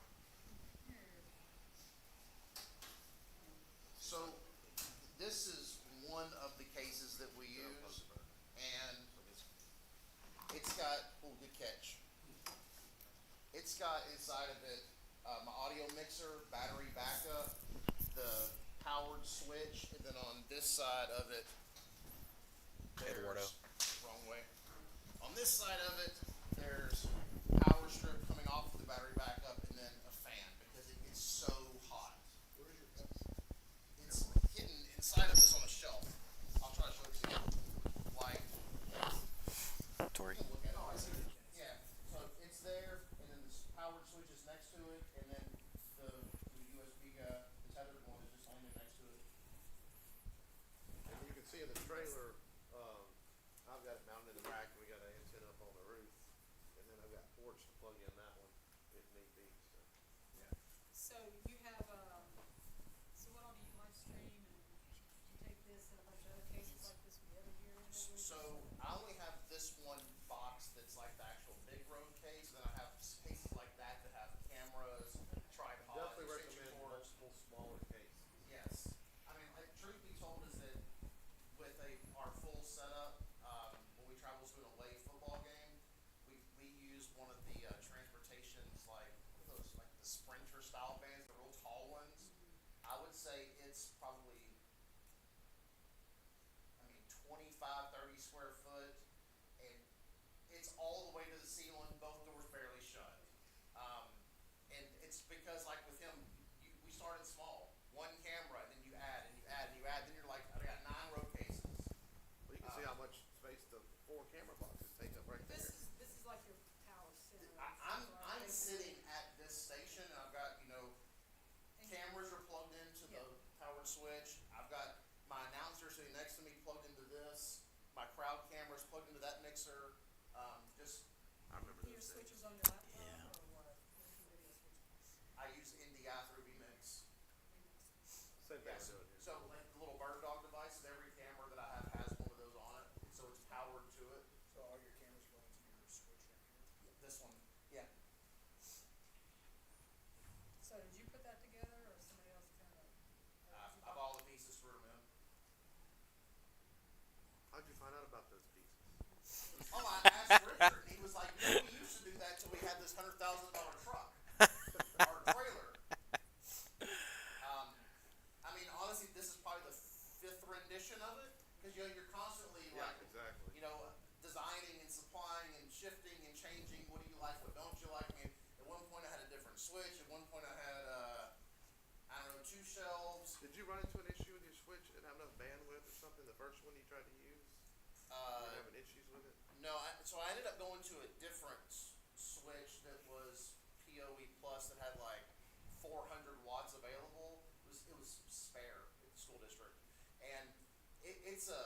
So, this is one of the cases that we use, and it's got, oh, good catch. It's got inside of it my audio mixer, battery backup, the powered switch, and then on this side of it, Eduardo. wrong way. On this side of it, there's power strip coming off of the battery backup, and then a fan because it gets so hot. where's your pep? It's hidden inside of this on a shelf. I'll try to show it to you. Like, Tori. look at it. Oh, I see it. Yeah. So it's there, and then this powered switch is next to it, and then the USB, the tethered one is just only next to it. And you can see in the trailer, I've got it mounted in the rack, and we got an antenna up on the roof, and then I've got ports to plug in that one if need be, so. So you have, so what all do you live stream, and you take this and a bunch of other cases like this with the other gear in it? What is So this? I only have this one box that's like the actual big road case, and then I have cases like that that have cameras, tripods, Definitely extension recommend cords. multiple smaller cases. Yes. I mean, like, truth be told is that with our full setup, when we travel to an away football game, we use one of the transportations, like, what are those, like the Sprinter style vans, the real tall ones. I would say it's probably, I mean, 25, 30 square foot, and it's all the way to the ceiling, both doors barely shut. And it's because, like with him, we started small, one camera, and then you add and you add and you add, then you're like, I got 9 road cases. Well, you can see how much space the 4 camera boxes take up right there. This is like your power center. I'm sitting at this station, and I've got, cameras are plugged into the powered switch. I've got my announcer sitting next to me plugged into this. My crowd camera's plugged into that mixer. I remember Your those days. switches on your laptop, or what? Where's your video switches? I use NDI through vMix. Same thing Yes. we're doing here. So like the little bird dog devices, every camera that I have has one of those on it, so it's powered to it. So all your cameras go into your switch right here? This one, yeah. So did you put that together, or somebody else kind of? I bought all the pieces, screwed them in. How'd you find out about those pieces? Oh, I asked Richard, and he was like, we used to do that till we had this $100,000 truck or trailer. I mean, honestly, this is probably the 5th rendition of it, because you're constantly Yeah, like, exactly. designing and supplying and shifting and changing. What do you like? What don't you like? I mean, at one point I had a different switch. At one point I had, I don't know, 2 shelves. Did you run into an issue with your switch and have enough bandwidth or something? The first one you tried to use? You were having issues with it? No, so I ended up going to a different switch that was PoE Plus that had like 400 watts available. It was spare at the school district, and it's a,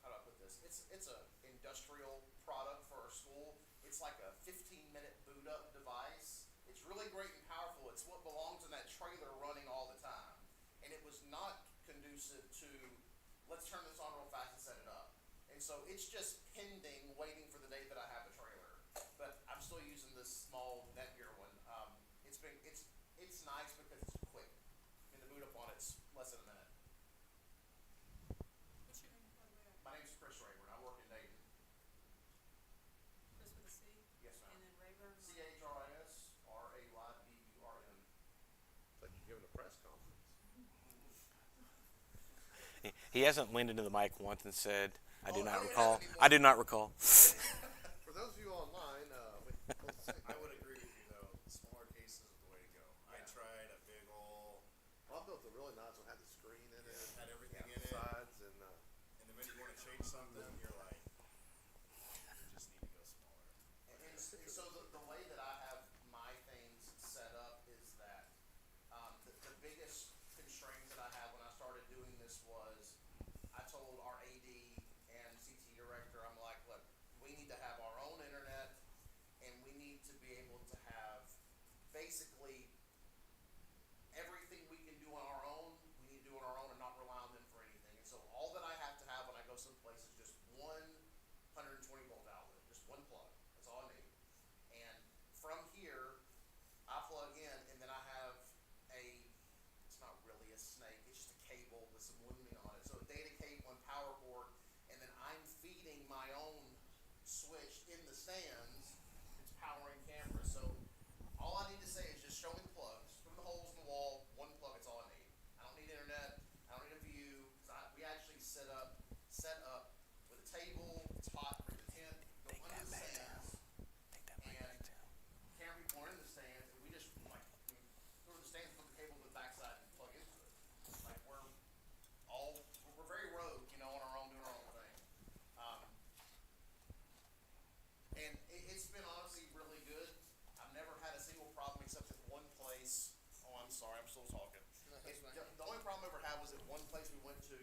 how do I put this? It's a industrial product for our school. It's like a 15-minute boot up device. It's really great and powerful. It's what belongs in that trailer running all the time, and it was not conducive to let's turn this on real fast and set it up. And so it's just pending, waiting for the day that I have a trailer. But I'm still using this small Netgear one. It's nice because it's quick. I mean, the boot up on it's less than a minute. What's your name, by the way? My name's Chris Rayburn. I work in Dayton. Chris with a C? Yes, ma'am. And then Rayburn? CHRISRAYBURN. It's like you're giving a press conference. He hasn't leaned into the mic once and said, "I do Oh, not no, recall." it hasn't I do not recall. For those of you online, I would agree with you though. Smaller cases is the way to go. I tried a big ol' I built a really nice one, had the screen in it, had everything in it, sides, and and the minute you want to change something, you're like, you just need to go smaller. And so the way that I have my things set up is that the biggest constraint that I had when I started doing this was I told our AD and CT director, I'm like, look, we need to have our own internet, and we need to be able to have basically everything we can do on our own, we need to do on our own and not rely on them for anything. And so all that I have to have when I go someplace is just one 120 volt outlet, just one plug. That's all I need. And from here, I plug in, and then I have it's not really a snake, it's just a cable with some looming on it. So a data cable and power board, and then I'm feeding my own switch in the stands. It's powering cameras. So all I need to say is just show me the plugs, show me the holes in the wall, one plug, it's all I need. I don't need internet, I don't need a view, we actually set up with a table, it's hot, bring the tent, go under the stands, and camera people are in the stands, and we just go to the stands, put the cable to the backside and plug into it. Like we're very rogue, on our own, doing our own thing. And it's been honestly really good. I've never had a single problem except at one place. Oh, I'm sorry, I'm still talking. The only problem I ever had was at one place we went to,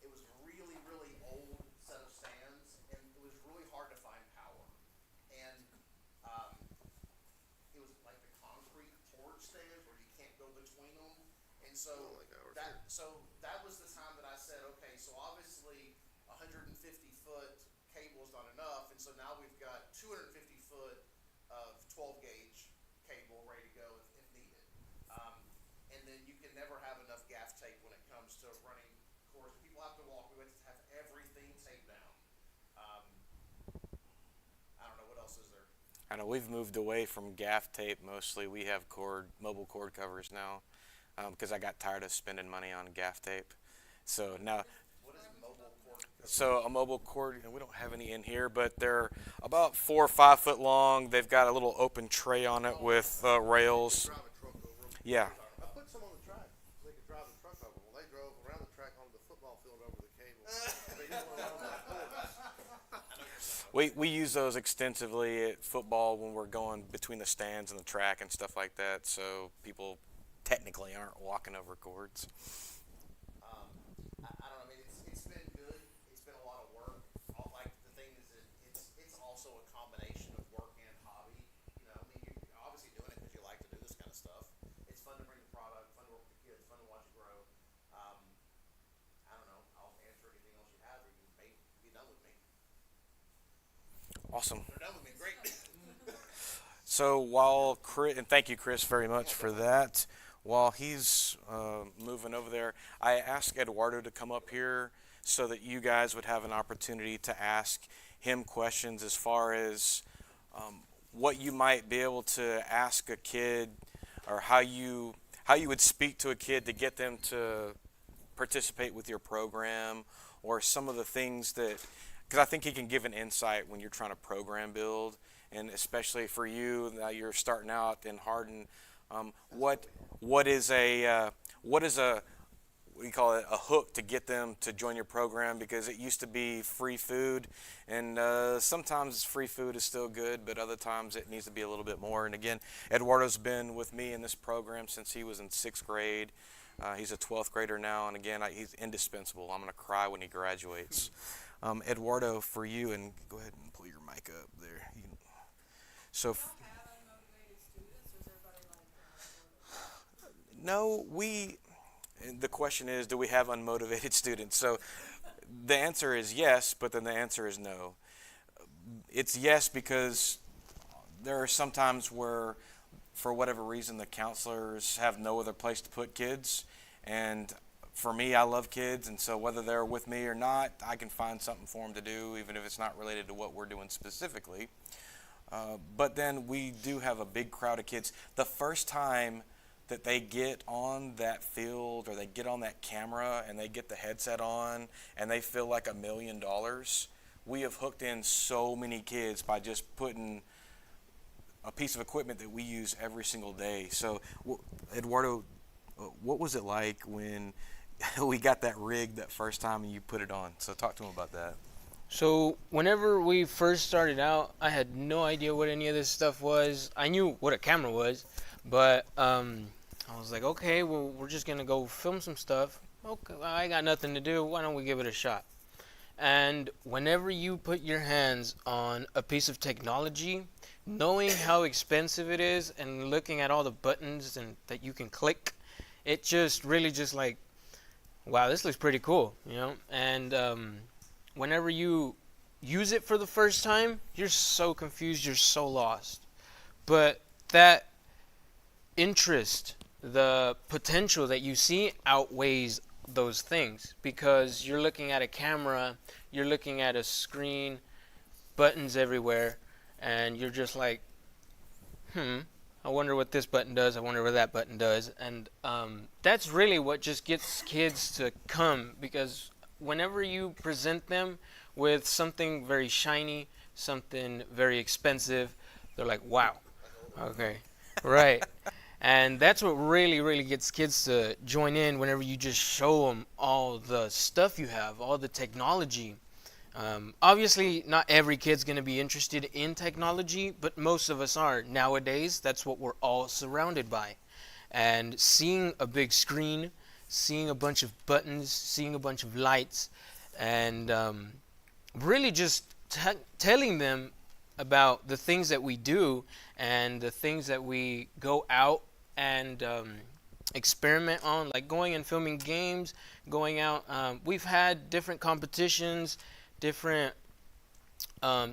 it was really, really old set of stands, and it was really hard to find power. And it was like the concrete torch stands where you can't go between them. And so that was the time that I said, okay, so obviously 150 foot cable is not enough, and so now we've got 250 foot of 12 gauge cable ready to go if needed. And then you can never have enough gaff tape when it comes to running cords. People have to walk. We have to have everything taped down. I don't know what else is there. I know we've moved away from gaff tape mostly. We have mobile cord covers now, because I got tired of spending money on gaff tape. So now, What is mobile cord? so a mobile cord, we don't have any in here, but they're about 4 or 5 foot long. They've got a little open tray on it with rails. Drive a truck over 'em. Yeah. I put some on the track so they could drive the truck over 'em. Well, they drove around the track onto the football field over the cable. They didn't want to run my cords. We use those extensively at football when we're going between the stands and the track and stuff like that, so people technically aren't walking over cords. I don't know. I mean, it's been good. It's been a lot of work. Like the thing is that it's also a combination of work and hobby. You know, I mean, you're obviously doing it because you like to do this kind of stuff. It's fun to bring the product, fun to work with the kids, fun to watch it grow. I don't know. I'll answer anything else you have, or you may be done with me. Awesome. They're done with me. Great. So while Chris, and thank you, Chris, very much for that. While he's moving over there, I asked Eduardo to come up here so that you guys would have an opportunity to ask him questions as far as what you might be able to ask a kid, or how you would speak to a kid to get them to participate with your program, or some of the things that, because I think he can give an insight when you're trying to program build, and especially for you, you're starting out in Hardin. What is a we call it a hook to get them to join your program? Because it used to be free food, and sometimes free food is still good, but other times it needs to be a little bit more. And again, Eduardo's been with me in this program since he was in 6th grade. He's a 12th grader now, and again, he's indispensable. I'm going to cry when he graduates. Eduardo, for you, and go ahead and pull your mic up there. So. Have unmotivated students, or is everybody like No, the question is, do we have unmotivated students? So the answer is yes, but then the answer is no. It's yes because there are some times where, for whatever reason, the counselors have no other place to put kids. And for me, I love kids, and so whether they're with me or not, I can find something for them to do, even if it's not related to what we're doing specifically. But then we do have a big crowd of kids. The first time that they get on that field, or they get on that camera and they get the headset on and they feel like $1 million, we have hooked in so many kids by just putting a piece of equipment that we use every single day. So Eduardo, what was it like when we got that rig that first time and you put it on? So talk to him about that. So whenever we first started out, I had no idea what any of this stuff was. I knew what a camera was, but I was like, okay, well, we're just going to go film some stuff. Okay, well, I got nothing to do. Why don't we give it a shot? And whenever you put your hands on a piece of technology, knowing how expensive it is and looking at all the buttons and that you can click, it just really just like, wow, this looks pretty cool, you know? And whenever you use it for the first time, you're so confused, you're so lost. But that interest, the potential that you see outweighs those things, because you're looking at a camera, you're looking at a screen, buttons everywhere, and you're just like, I wonder what this button does, I wonder what that button does. And that's really what just gets kids to come, because whenever you present them with something very shiny, something very expensive, they're like, wow, okay, right. And that's what really, really gets kids to join in, whenever you just show them all the stuff you have, all the technology. Obviously, not every kid's going to be interested in technology, but most of us are. Nowadays, that's what we're all surrounded by. And seeing a big screen, seeing a bunch of buttons, seeing a bunch of lights, and really just telling them about the things that we do and the things that we go out and experiment on, like going and filming games, going out. We've had different competitions, different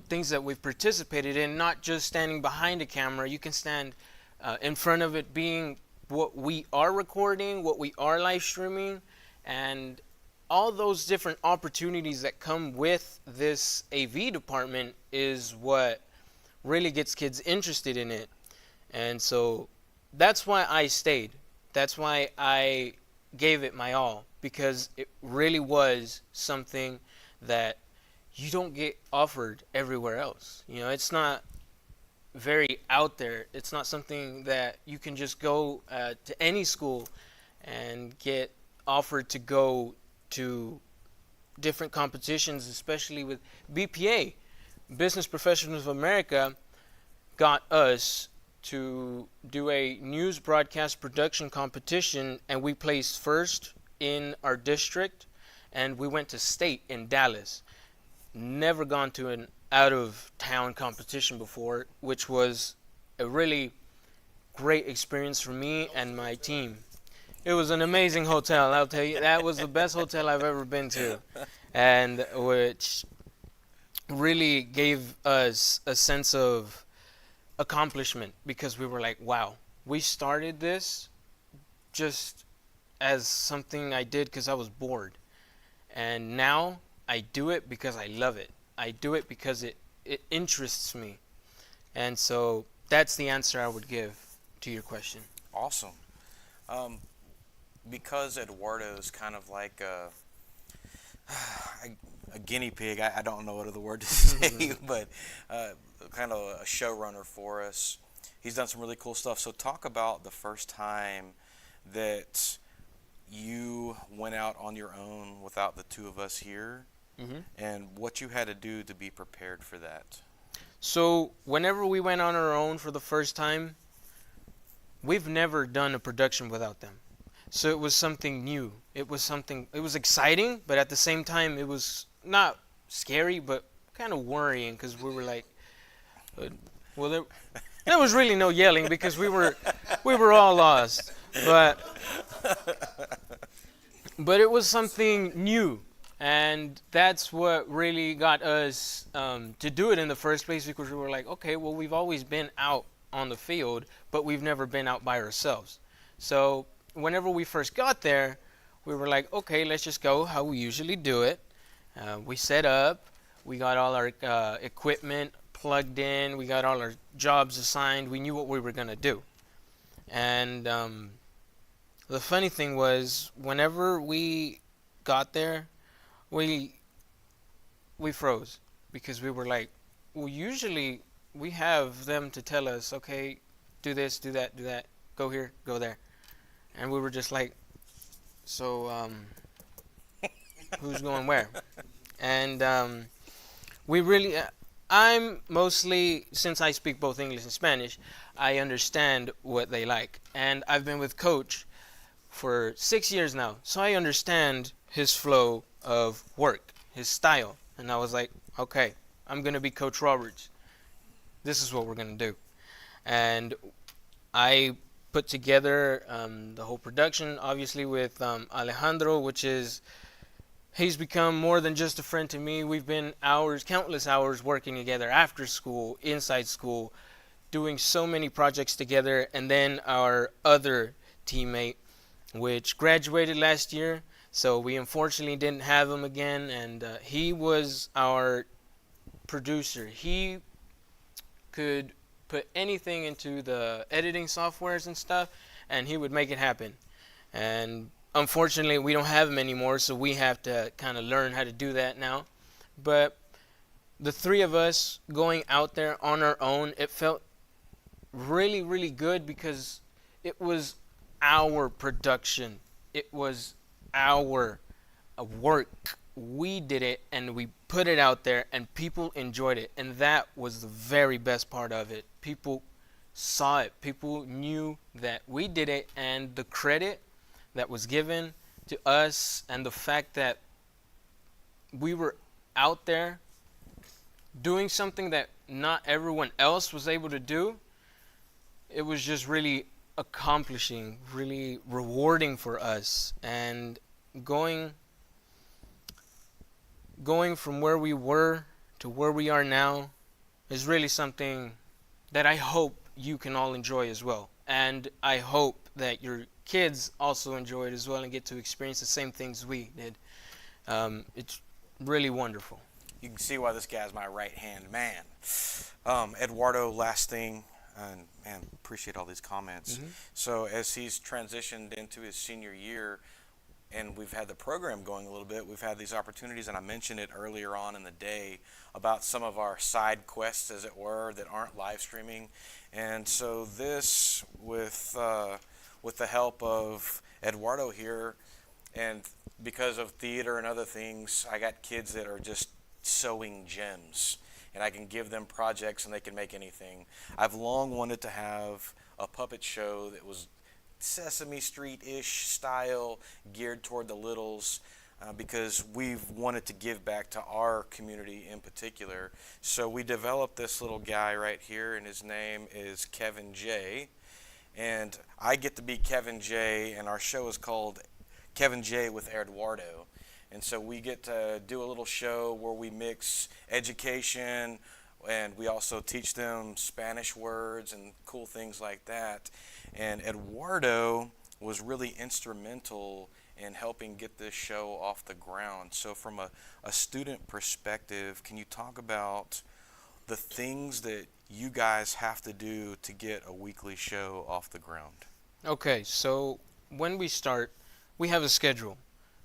things that we've participated in, not just standing behind a camera. You can stand in front of it, being what we are recording, what we are live streaming, and all those different opportunities that come with this AV department is what really gets kids interested in it. And so that's why I stayed. That's why I gave it my all, because it really was something that you don't get offered everywhere else. You know, it's not very out there. It's not something that you can just go to any school and get offered to go to different competitions, especially with BPA. Business Professionals of America got us to do a news broadcast production competition, and we placed first in our district, and we went to state in Dallas. Never gone to an out of town competition before, which was a really great experience for me and my team. It was an amazing hotel, I'll tell you. That was the best hotel I've ever been to, and which really gave us a sense of accomplishment, because we were like, wow, we started this just as something I did because I was bored, and now I do it because I love it. I do it because it interests me. And so that's the answer I would give to your question. Awesome. Because Eduardo's kind of like a guinea pig, I don't know what other word to say, but kind of a showrunner for us. He's done some really cool stuff. So talk about the first time that you went out on your own without the two of us here, and what you had to do to be prepared for that. So whenever we went on our own for the first time, we've never done a production without them. So it was something new. It was exciting, but at the same time, it was not scary, but kind of worrying, because we were like, well, there was really no yelling because we were all lost. But it was something new, and that's what really got us to do it in the first place, because we were like, okay, well, we've always been out on the field, but we've never been out by ourselves. So whenever we first got there, we were like, okay, let's just go how we usually do it. We set up, we got all our equipment plugged in, we got all our jobs assigned, we knew what we were going to do. And the funny thing was, whenever we got there, we froze, because we were like, well, usually we have them to tell us, okay, do this, do that, go here, go there. And we were just like, so who's going where? And we really, I'm mostly, since I speak both English and Spanish, I understand what they like. And I've been with Coach for 6 years now, so I understand his flow of work, his style. And I was like, okay, I'm going to be Coach Roberts. This is what we're going to do. And I put together the whole production, obviously with Alejandro, he's become more than just a friend to me. We've been countless hours working together after school, inside school, doing so many projects together. And then our other teammate, which graduated last year, so we unfortunately didn't have him again, and he was our producer. He could put anything into the editing softwares and stuff, and he would make it happen. And unfortunately, we don't have him anymore, so we have to kind of learn how to do that now. But the three of us going out there on our own, it felt really, really good, because it was our production. It was our work. We did it, and we put it out there, and people enjoyed it. And that was the very best part of it. People saw it. People knew that we did it, and the credit that was given to us, and the fact that we were out there doing something that not everyone else was able to do, it was just really accomplishing, really rewarding for us. And going from where we were to where we are now is really something that I hope you can all enjoy as well. And I hope that your kids also enjoy it as well and get to experience the same things we did. It's really wonderful. You can see why this guy's my right-hand man. Eduardo, last thing, and man, appreciate all these comments. So as he's transitioned into his senior year, and we've had the program going a little bit, we've had these opportunities, and I mentioned it earlier on in the day about some of our side quests, as it were, that aren't live streaming. And so this, with the help of Eduardo here, and because of theater and other things, I got kids that are just sewing gems, and I can give them projects and they can make anything. I've long wanted to have a puppet show that was Sesame Street-ish style, geared toward the littles, because we've wanted to give back to our community in particular. So we developed this little guy right here, and his name is Kevin J. And I get to be Kevin J, and our show is called Kevin J with Eduardo. And so we get to do a little show where we mix education, and we also teach them Spanish words and cool things like that. And Eduardo was really instrumental in helping get this show off the ground. So from a student perspective, can you talk about the things that you guys have to do to get a weekly show off the ground? Okay, so when we start, we have a schedule.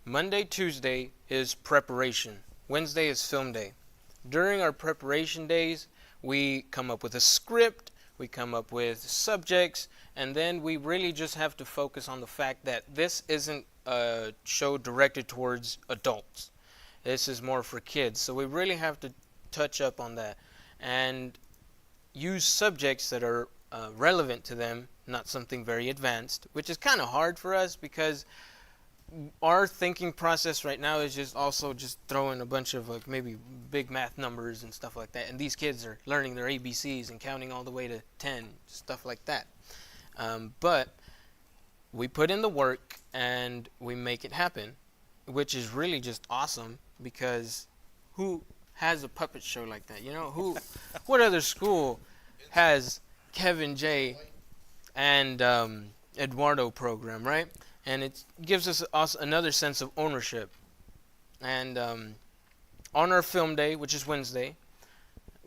Monday, Tuesday is preparation. Wednesday is film day. During our preparation days, we come up with a script, we come up with subjects, and then we really just have to focus on the fact that this isn't a show directed towards adults. This is more for kids. So we really have to touch up on that and use subjects that are relevant to them, not something very advanced, which is kind of hard for us because our thinking process right now is just also just throwing a bunch of like maybe big math numbers and stuff like that, and these kids are learning their ABCs and counting all the way to 10, stuff like that. But we put in the work and we make it happen, which is really just awesome, because who has a puppet show like that? You know, what other school has Kevin J and Eduardo program, right? And it gives us another sense of ownership. And on our film day, which is Wednesday,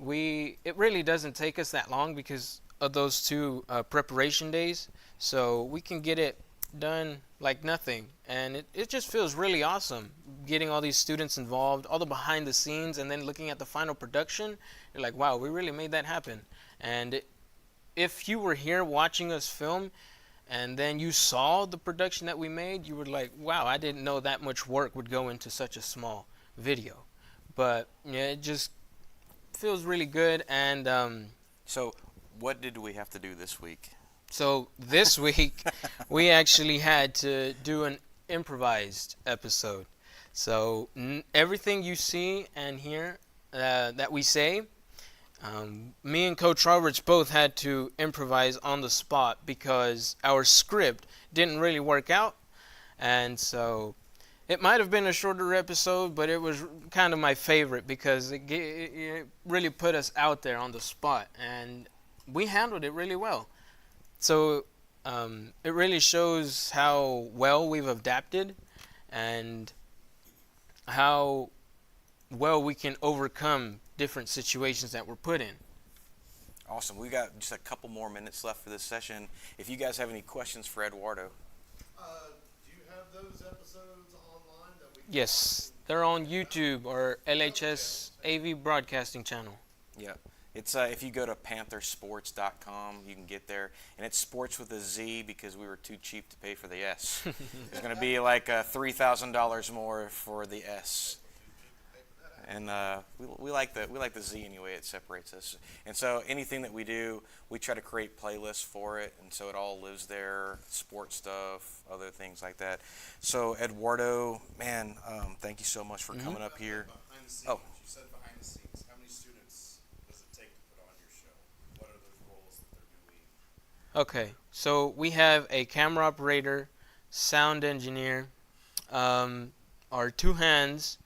it really doesn't take us that long because of those two preparation days. So we can get it done like nothing. And it just feels really awesome getting all these students involved, all the behind the scenes, and then looking at the final production. You're like, wow, we really made that happen. And if you were here watching us film, and then you saw the production that we made, you were like, wow, I didn't know that much work would go into such a small video. But yeah, it just feels really good. And So what did we have to do this week? so this week, we actually had to do an improvised episode. So everything you see and hear that we say, me and Coach Roberts both had to improvise on the spot because our script didn't really work out. And so it might have been a shorter episode, but it was kind of my favorite because it really put us out there on the spot. And we handled it really well. So it really shows how well we've adapted and how well we can overcome different situations that we're put in. Awesome. We got just a couple more minutes left for this session. If you guys have any questions for Eduardo. Do you have those episodes online that we can Yes, they're on YouTube or LHS-AV broadcasting channel. Yeah. It's if you go to panthersports.com, you can get there, and it's sports with a Z because we were too cheap to pay for the S. It's going to be like $3,000 more for the S. and we like the Z anyway. It separates us, and so anything that we do, we try to create playlists for it, and so it all lives there. Sports stuff, other things like that. So Eduardo, man, thank you so much for coming up here. Behind the scenes, Oh. you said behind the scenes. How many students does it take to put on your show? What are those roles that they're doing? Okay, so we have a camera operator, sound engineer, our two hands,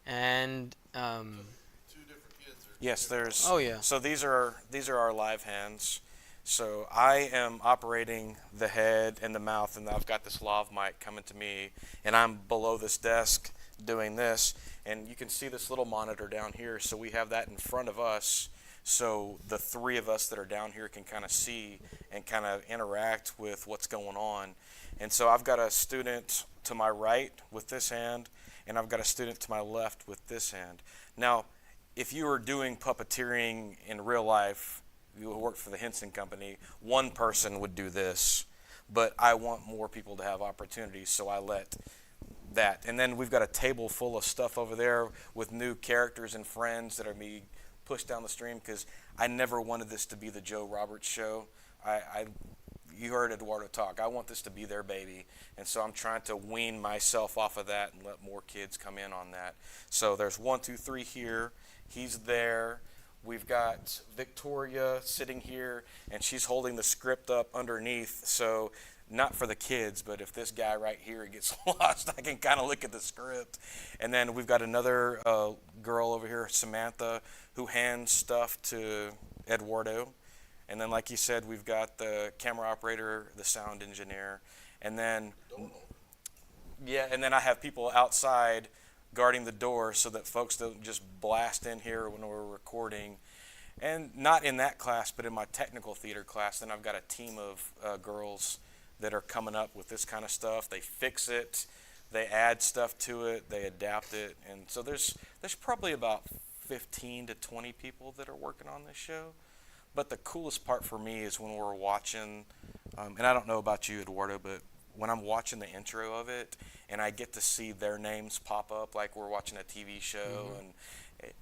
and Two different kids are. Yes, there's. Oh, yeah. So these are our live hands. So I am operating the head and the mouth, and I've got this lav mic coming to me, and I'm below this desk doing this, and you can see this little monitor down here. So we have that in front of us, so the three of us that are down here can kind of see and kind of interact with what's going on. And so I've got a student to my right with this hand, and I've got a student to my left with this hand. Now, if you were doing puppeteering in real life, you worked for the Henson Company, one person would do this, but I want more people to have opportunities, so I let that. And then we've got a table full of stuff over there with new characters and friends that are being pushed down the stream, because I never wanted this to be the Joe Roberts show. You heard Eduardo talk. I want this to be their baby, and so I'm trying to wean myself off of that and let more kids come in on that. So there's 1, 2, 3 here. He's there. We've got Victoria sitting here, and she's holding the script up underneath. So not for the kids, but if this guy right here gets lost, I can kind of look at the script. And then we've got another girl over here, Samantha, who hands stuff to Eduardo. And then, like you said, we've got the camera operator, the sound engineer, and then and then I have people outside guarding the door so that folks don't just blast in here when we're recording. And not in that class, but in my technical theater class, then I've got a team of girls that are coming up with this kind of stuff. They fix it, they add stuff to it, they adapt it, and so there's probably about 15 to 20 people that are working on this show. But the coolest part for me is when we're watching, and I don't know about you, Eduardo, but when I'm watching the intro of it and I get to see their names pop up like we're watching a TV show,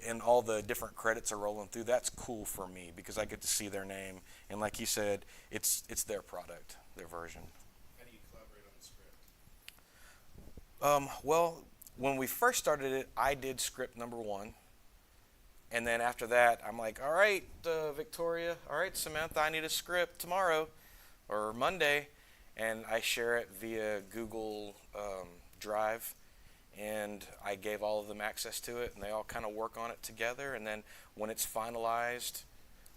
and all the different credits are rolling through, that's cool for me because I get to see their name. And like you said, it's their product, their version. How do you collaborate on the script? Well, when we first started it, I did script number 1. And then after that, I'm like, all right, Victoria, all right, Samantha, I need a script tomorrow or Monday. And I share it via Google Drive. And I gave all of them access to it, and they all kind of work on it together. And then when it's finalized,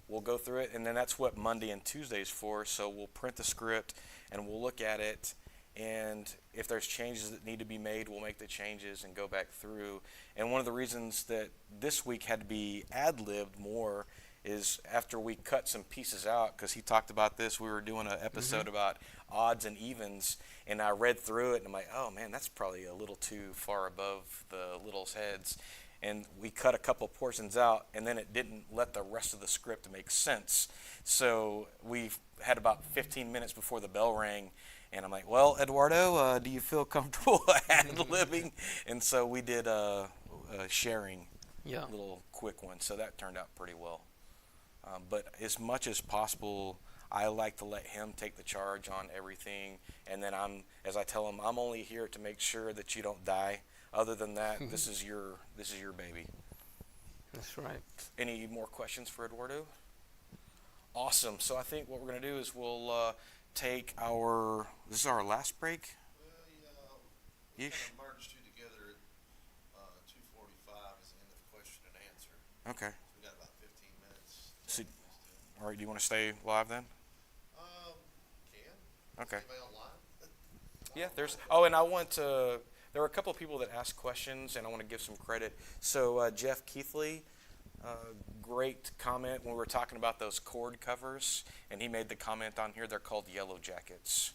we'll go through it. And then that's what Monday and Tuesday is for. So we'll print the script, and we'll look at it. And if there's changes that need to be made, we'll make the changes and go back through. And one of the reasons that this week had to be ad-libbed more is after we cut some pieces out, because he talked about this, we were doing an episode about odds and evens, and I read through it, and I'm like, oh man, that's probably a little too far above the littles' heads. And we cut a couple portions out, and then it didn't let the rest of the script make sense. So we had about 15 minutes before the bell rang, and I'm like, well, Eduardo, do you feel comfortable ad-libbing? And so we did a sharing, little quick one. So that turned out pretty well. But as much as possible, I like to let him take the charge on everything. And then as I tell him, I'm only here to make sure that you don't die. Other than that, this is your baby. That's right. Any more questions for Eduardo? Awesome. So I think what we're going to do is we'll take this is our last break. Well, we Yeesh. kind of merged two together at 2:45 is the end of question and answer. Okay. So we got about 15 minutes. So, all right. Do you want to stay live then? Can. Okay. Anybody online? Yeah. And I want to. There were a couple of people that asked questions, and I want to give some credit. So Jeff Keithley, great comment when we were talking about those cord covers, and he made the comment on here. They're called yellow jackets,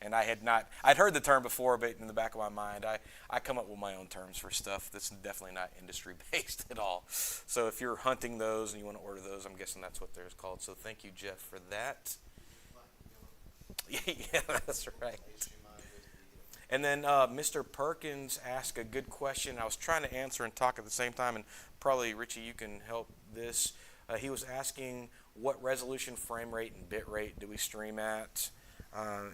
and I'd heard the term before, but in the back of my mind, I come up with my own terms for stuff that's definitely not industry based at all. So if you're hunting those and you want to order those, I'm guessing that's what they're called. So thank you, Jeff, for that. Yeah, that's right. And then Mr. Perkins asked a good question. I was trying to answer and talk at the same time, and probably Richie, you can help this. He was asking what resolution, frame rate, and bit rate do we stream at?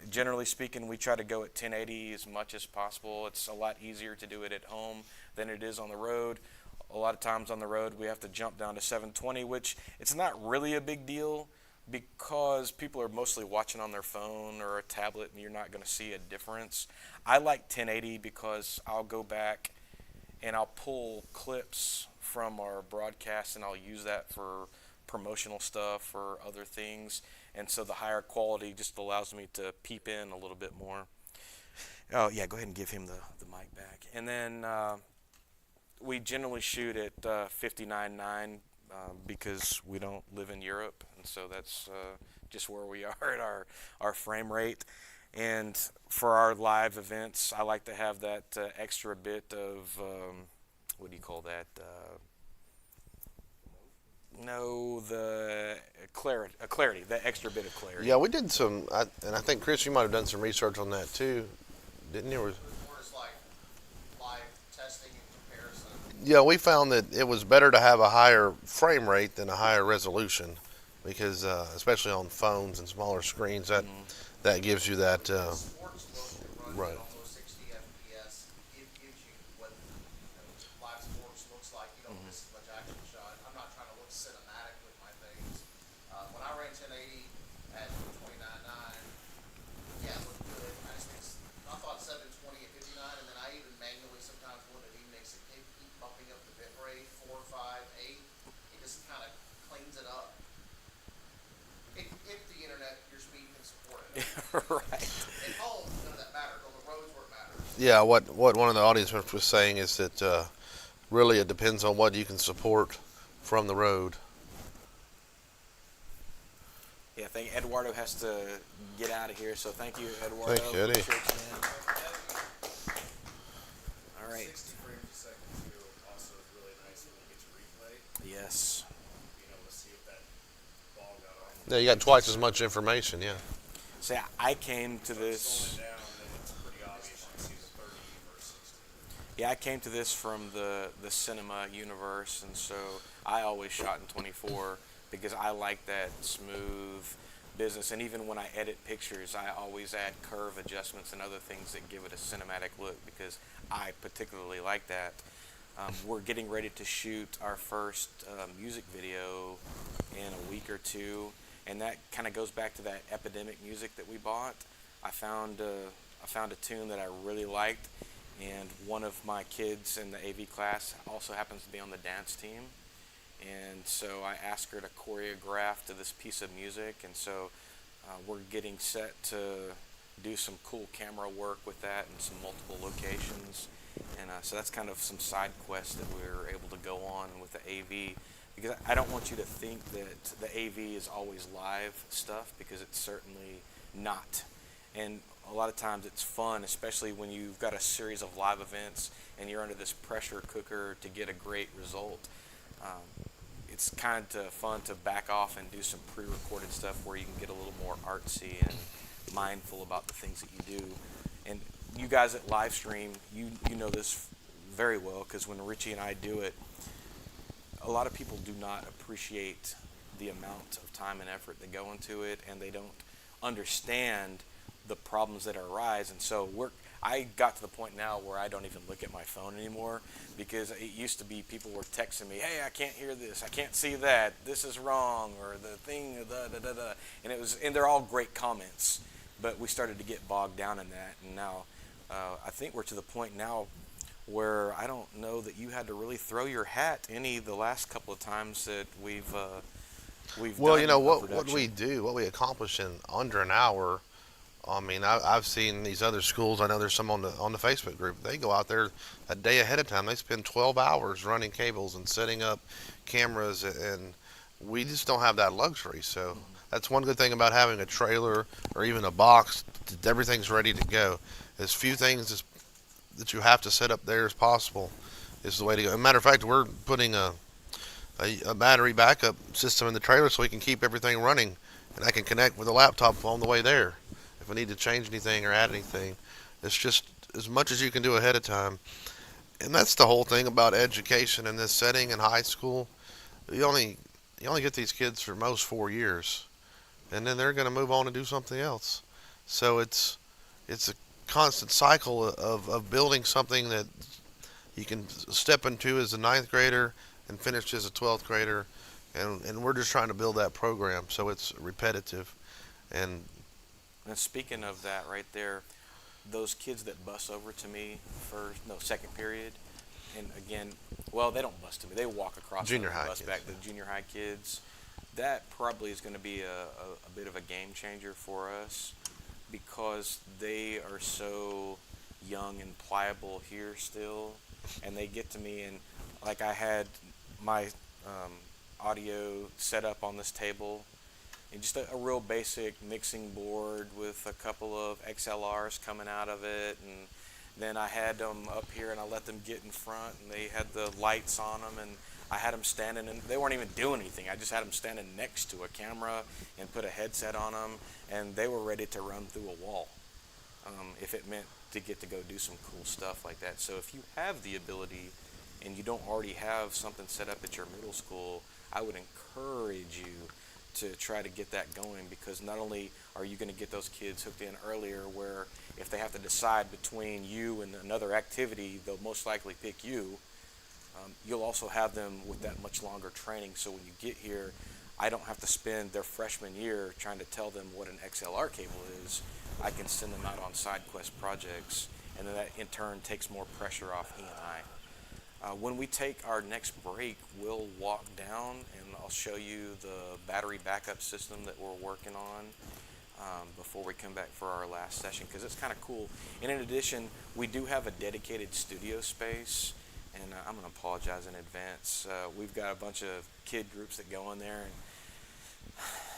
Generally speaking, we try to go at 1080 as much as possible. It's a lot easier to do it at home than it is on the road. A lot of times on the road, we have to jump down to 720, which it's not really a big deal because people are mostly watching on their phone or a tablet, and you're not going to see a difference. I like 1080 because I'll go back and I'll pull clips from our broadcast and I'll use that for promotional stuff or other things. And so the higher quality just allows me to peep in a little bit more. Oh, yeah, go ahead and give him the mic back. And then we generally shoot at 59.9 because we don't live in Europe. And so that's just where we are at our frame rate. And for our live events, I like to have that extra bit of, what do you call that? The clarity, that extra bit of clarity. Yeah, we did some, and I think Chris, you might have done some research on that too, didn't you? More is like live testing in comparison. Yeah, we found that it was better to have a higher frame rate than a higher resolution, because especially on phones and smaller screens, that gives you that. Sports look Right. at almost 60 FPS. It gives you what live sports looks like. You don't miss as much action shot. I'm not trying to look cinematic with my things. When I ran 1080 at 29.9, yeah, it looked good. I thought 720 at 59, and then I even manually sometimes wanted to mix it, keep bumping up the bit rate, 4, 5, 8. It just kind of cleans it up. If the internet, your speed can support it. Right. At home, none of that matters. On the roads where it matters. Yeah, what one of the audience members was saying is that really it depends on what you can support from the road. Yeah, I think Eduardo has to get out of here, so thank you, Eduardo. Thank you, Eddie. Appreciate you, man. All right. 60 frames a second too also is really nice when you get to replay, Yes. being able to see if that ball got off. Yeah, you got twice as much information. Yeah. See, I came to Slowing this. it down, then it's pretty obvious you see the 30 versus 60. Yeah, I came to this from the cinema universe, and so I always shot in 24 because I like that smooth business. And even when I edit pictures, I always add curve adjustments and other things that give it a cinematic look because I particularly like that. We're getting ready to shoot our first music video in a week or two, and that kind of goes back to that epidemic music that we bought. I found a tune that I really liked, and one of my kids in the AV class also happens to be on the dance team. And so I asked her to choreograph to this piece of music, and so we're getting set to do some cool camera work with that in some multiple locations. And so that's kind of some side quests that we're able to go on with the AV, because I don't want you to think that the AV is always live stuff, because it's certainly not. And a lot of times it's fun, especially when you've got a series of live events and you're under this pressure cooker to get a great result. It's kind of fun to back off and do some pre-recorded stuff where you can get a little more artsy and mindful about the things that you do. And you guys at Livestream, you know this very well, because when Richie and I do it, a lot of people do not appreciate the amount of time and effort that go into it, and they don't understand the problems that arise. And so I got to the point now where I don't even look at my phone anymore, because it used to be people were texting me, hey, I can't hear this, I can't see that, this is wrong, or the thing, and they're all great comments, but we started to get bogged down in that. And now I think we're to the point now where I don't know that you had to really throw your hat any the last couple of times that we've Well, done you know a what production. we do, what we accomplish in under an hour. I mean, I've seen these other schools. I know there's some on the Facebook group. They go out there a day ahead of time. They spend 12 hours running cables and setting up cameras, and we just don't have that luxury. So that's one good thing about having a trailer or even a box. Everything's ready to go. As few things that you have to set up there as possible is the way to go. As a matter of fact, we're putting a battery backup system in the trailer so we can keep everything running, and I can connect with a laptop on the way there if we need to change anything or add anything. It's just as much as you can do ahead of time. And that's the whole thing about education in this setting in high school. You only you only get these kids for most 4 years, and then they're going to move on and do something else. So it's a constant cycle of building something that you can step into as a ninth grader and finish as a 12th grader, and we're just trying to build that program so it's repetitive. And And speaking of that right there, those kids that bus over to me for no second period, and again, well, they don't bus to me. They walk across Junior and high bus kids, back. yeah. The junior high kids, that probably is going to be a bit of a game changer for us because they are so young and pliable here still, and they get to me and like I had my audio set up on this table and just a real basic mixing board with a couple of XLRs coming out of it, and then I had them up here and I let them get in front and they had the lights on them and I had them standing and they weren't even doing anything. I just had them standing next to a camera and put a headset on them and they were ready to run through a wall if it meant to get to go do some cool stuff like that. So if you have the ability and you don't already have something set up at your middle school, I would encourage you to try to get that going because not only are you going to get those kids hooked in earlier where if they have to decide between you and another activity, they'll most likely pick you. You'll also have them with that much longer training so when you get here, I don't have to spend their freshman year trying to tell them what an XLR cable is. I can send them out on side quest projects and then that in turn takes more pressure off he and I. When we take our next break, we'll walk down and I'll show you the battery backup system that we're working on before we come back for our last session because it's kind of cool. And in addition, we do have a dedicated studio space, and I'm going to apologize in advance. We've got a bunch of kid groups that go in there, and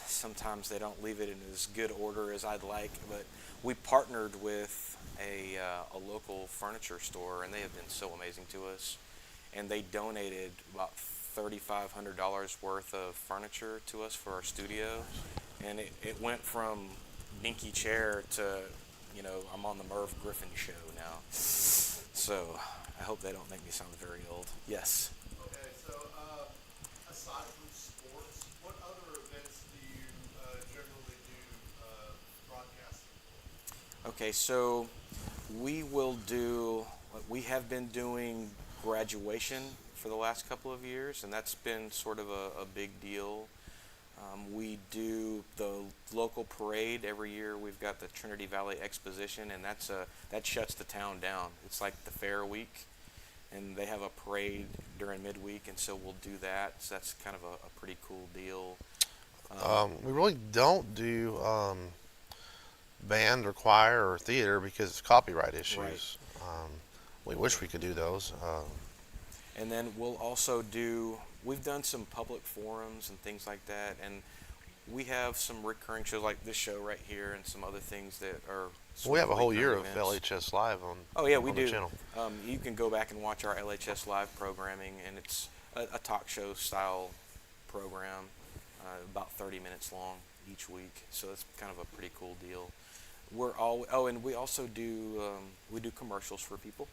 sometimes they don't leave it in as good order as I'd like, but we partnered with a local furniture store, and they have been so amazing to us. And they donated about $3,500 worth of furniture to us for our studio. And it went from dinky chair to, I'm on the Merv Griffin show now. So I hope they don't make me sound very old. Yes. Okay, so aside from sports, what other events do you generally do broadcasting for? Okay, so we have been doing graduation for the last couple of years, and that's been sort of a big deal. We do the local parade every year. We've got the Trinity Valley Exposition, and that shuts the town down. It's like the fair week, and they have a parade during midweek, and so we'll do that. So that's kind of a pretty cool deal. We really don't do band or choir or theater because of copyright issues. Right. We wish we could do those. And then we've done some public forums and things like that, and we have some recurring shows like this show right here and some other things that are We have a whole year recurring of events. LHS Live on. Oh yeah, we on the do. channel. You can go back and watch our LHS Live programming, and it's a talk show style program, about 30 minutes long each week. So it's kind of a pretty cool deal. And we also do commercials for people,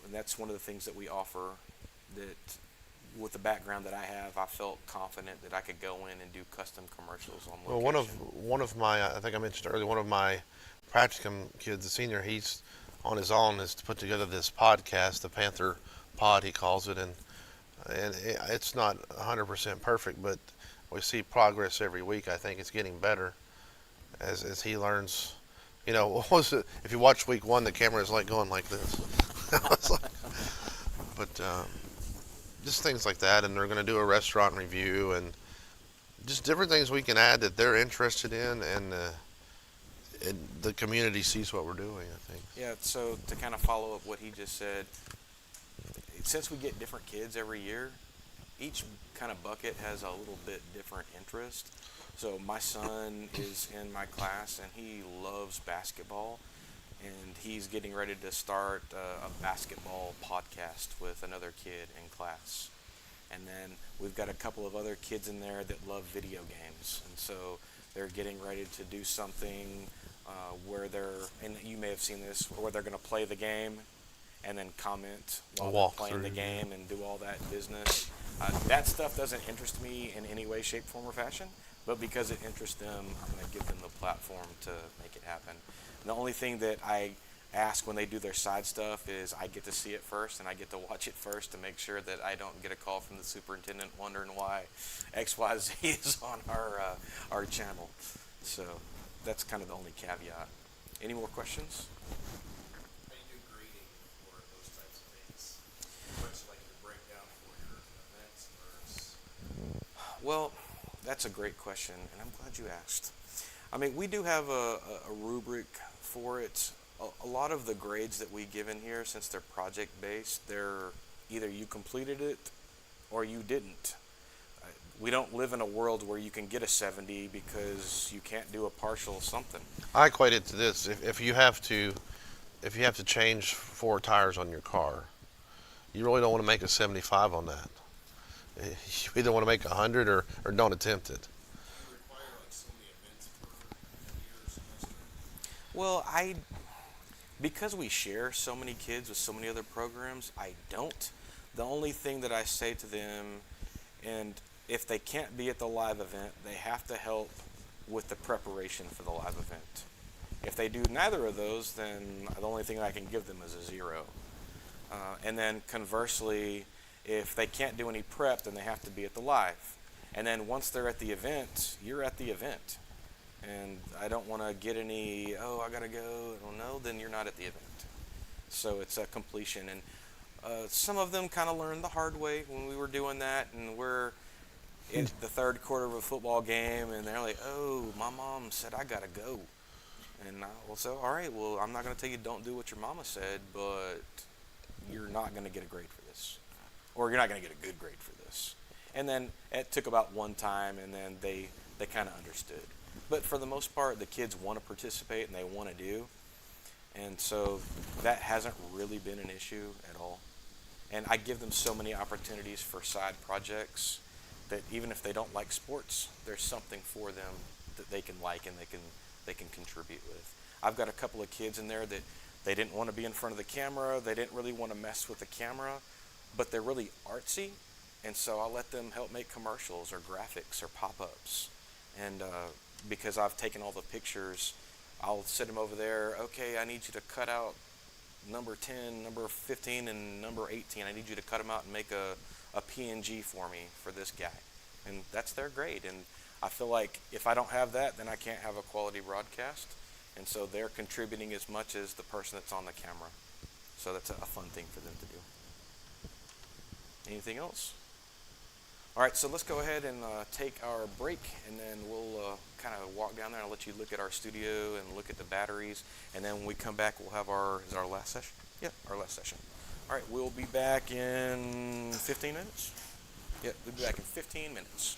and that's one of the things that we offer. That with the background that I have, I felt confident that I could go in and do custom commercials on location. Well, one of my, I think I mentioned earlier, one of my practicum kids, a senior, he's on his own is to put together this podcast, the Panther Pod, he calls it, and it's not 100% perfect, but we see progress every week. I think it's getting better as he learns. What was it? If you watch week one, the camera is like going like this. But just things like that, and they're going to do a restaurant review and just different things we can add that they're interested in, and the community sees what we're doing, I think. Yeah, so to kind of follow up what he just said, since we get different kids every year, each kind of bucket has a little bit different interest. So my son is in my class, and he loves basketball, and he's getting ready to start a basketball podcast with another kid in class. And then we've got a couple of other kids in there that love video games, and so they're getting ready to do something where they're, and you may have seen this, where they're going to play the game and then comment while A they're playing the walkthrough, game and do all that business. That stuff doesn't interest me in any way, shape, form, or fashion, but because it interests them, I'm going to give them the platform to make it happen. And the only thing that I ask when they do their side stuff is I get to see it first and I get to watch it first to make sure that I don't get a call from the superintendent wondering why XYZ is on our channel. So that's kind of the only caveat. Any more questions? How do you do grading for those types of things? Much like your breakdown for your events versus. Well, that's a great question, and I'm glad you asked. I mean, we do have a rubric for it. A lot of the grades that we give in here, since they're project-based, they're either you completed it or you didn't. We don't live in a world where you can get a 70 because you can't do a partial something. I equate it to this: if you have to change 4 tires on your car, you really don't want to make a 75 on that. You either want to make 100 or don't attempt it. Do you require like so many events per year or semester? Well, because we share so many kids with so many other programs, I don't. The only thing that I say to them, and if they can't be at the live event, they have to help with the preparation for the live event. If they do neither of those, then the only thing I can give them is a 0. And then conversely, if they can't do any prep, then they have to be at the live. And then once they're at the event, you're at the event. And I don't want to get any, oh, I got to go. I don't know, then you're not at the event. So it's a completion. And some of them kind of learned the hard way when we were doing that. And we're in the third quarter of a football game, and they're like, oh, my mom said I got to go. And I will say, all right, well, I'm not going to tell you don't do what your mama said, but you're not going to get a grade for this. Or you're not going to get a good grade for this. And then it took about one time, and then they kind of understood. But for the most part, the kids want to participate and they want to do. And so that hasn't really been an issue at all. And I give them so many opportunities for side projects that even if they don't like sports, there's something for them that they can like and they can contribute with. I've got a couple of kids in there that they didn't want to be in front of the camera. They didn't really want to mess with the camera, but they're really artsy. And so I'll let them help make commercials or graphics or pop-ups. And because I've taken all the pictures, I'll sit them over there. Okay, I need you to cut out number 10, number 15, and number 18. I need you to cut them out and make a PNG for me for this guy. And that's their grade. And I feel like if I don't have that, then I can't have a quality broadcast. And so they're contributing as much as the person that's on the camera. So that's a fun thing for them to do. Anything else? All right, so let's go ahead and take our break, and then we'll kind of walk down there and I'll let you look at our studio and look at the batteries. And then when we come back, we'll have is our last session? Yeah, our last session. All right, we'll be back in 15 minutes. Yeah, we'll be back in 15 minutes.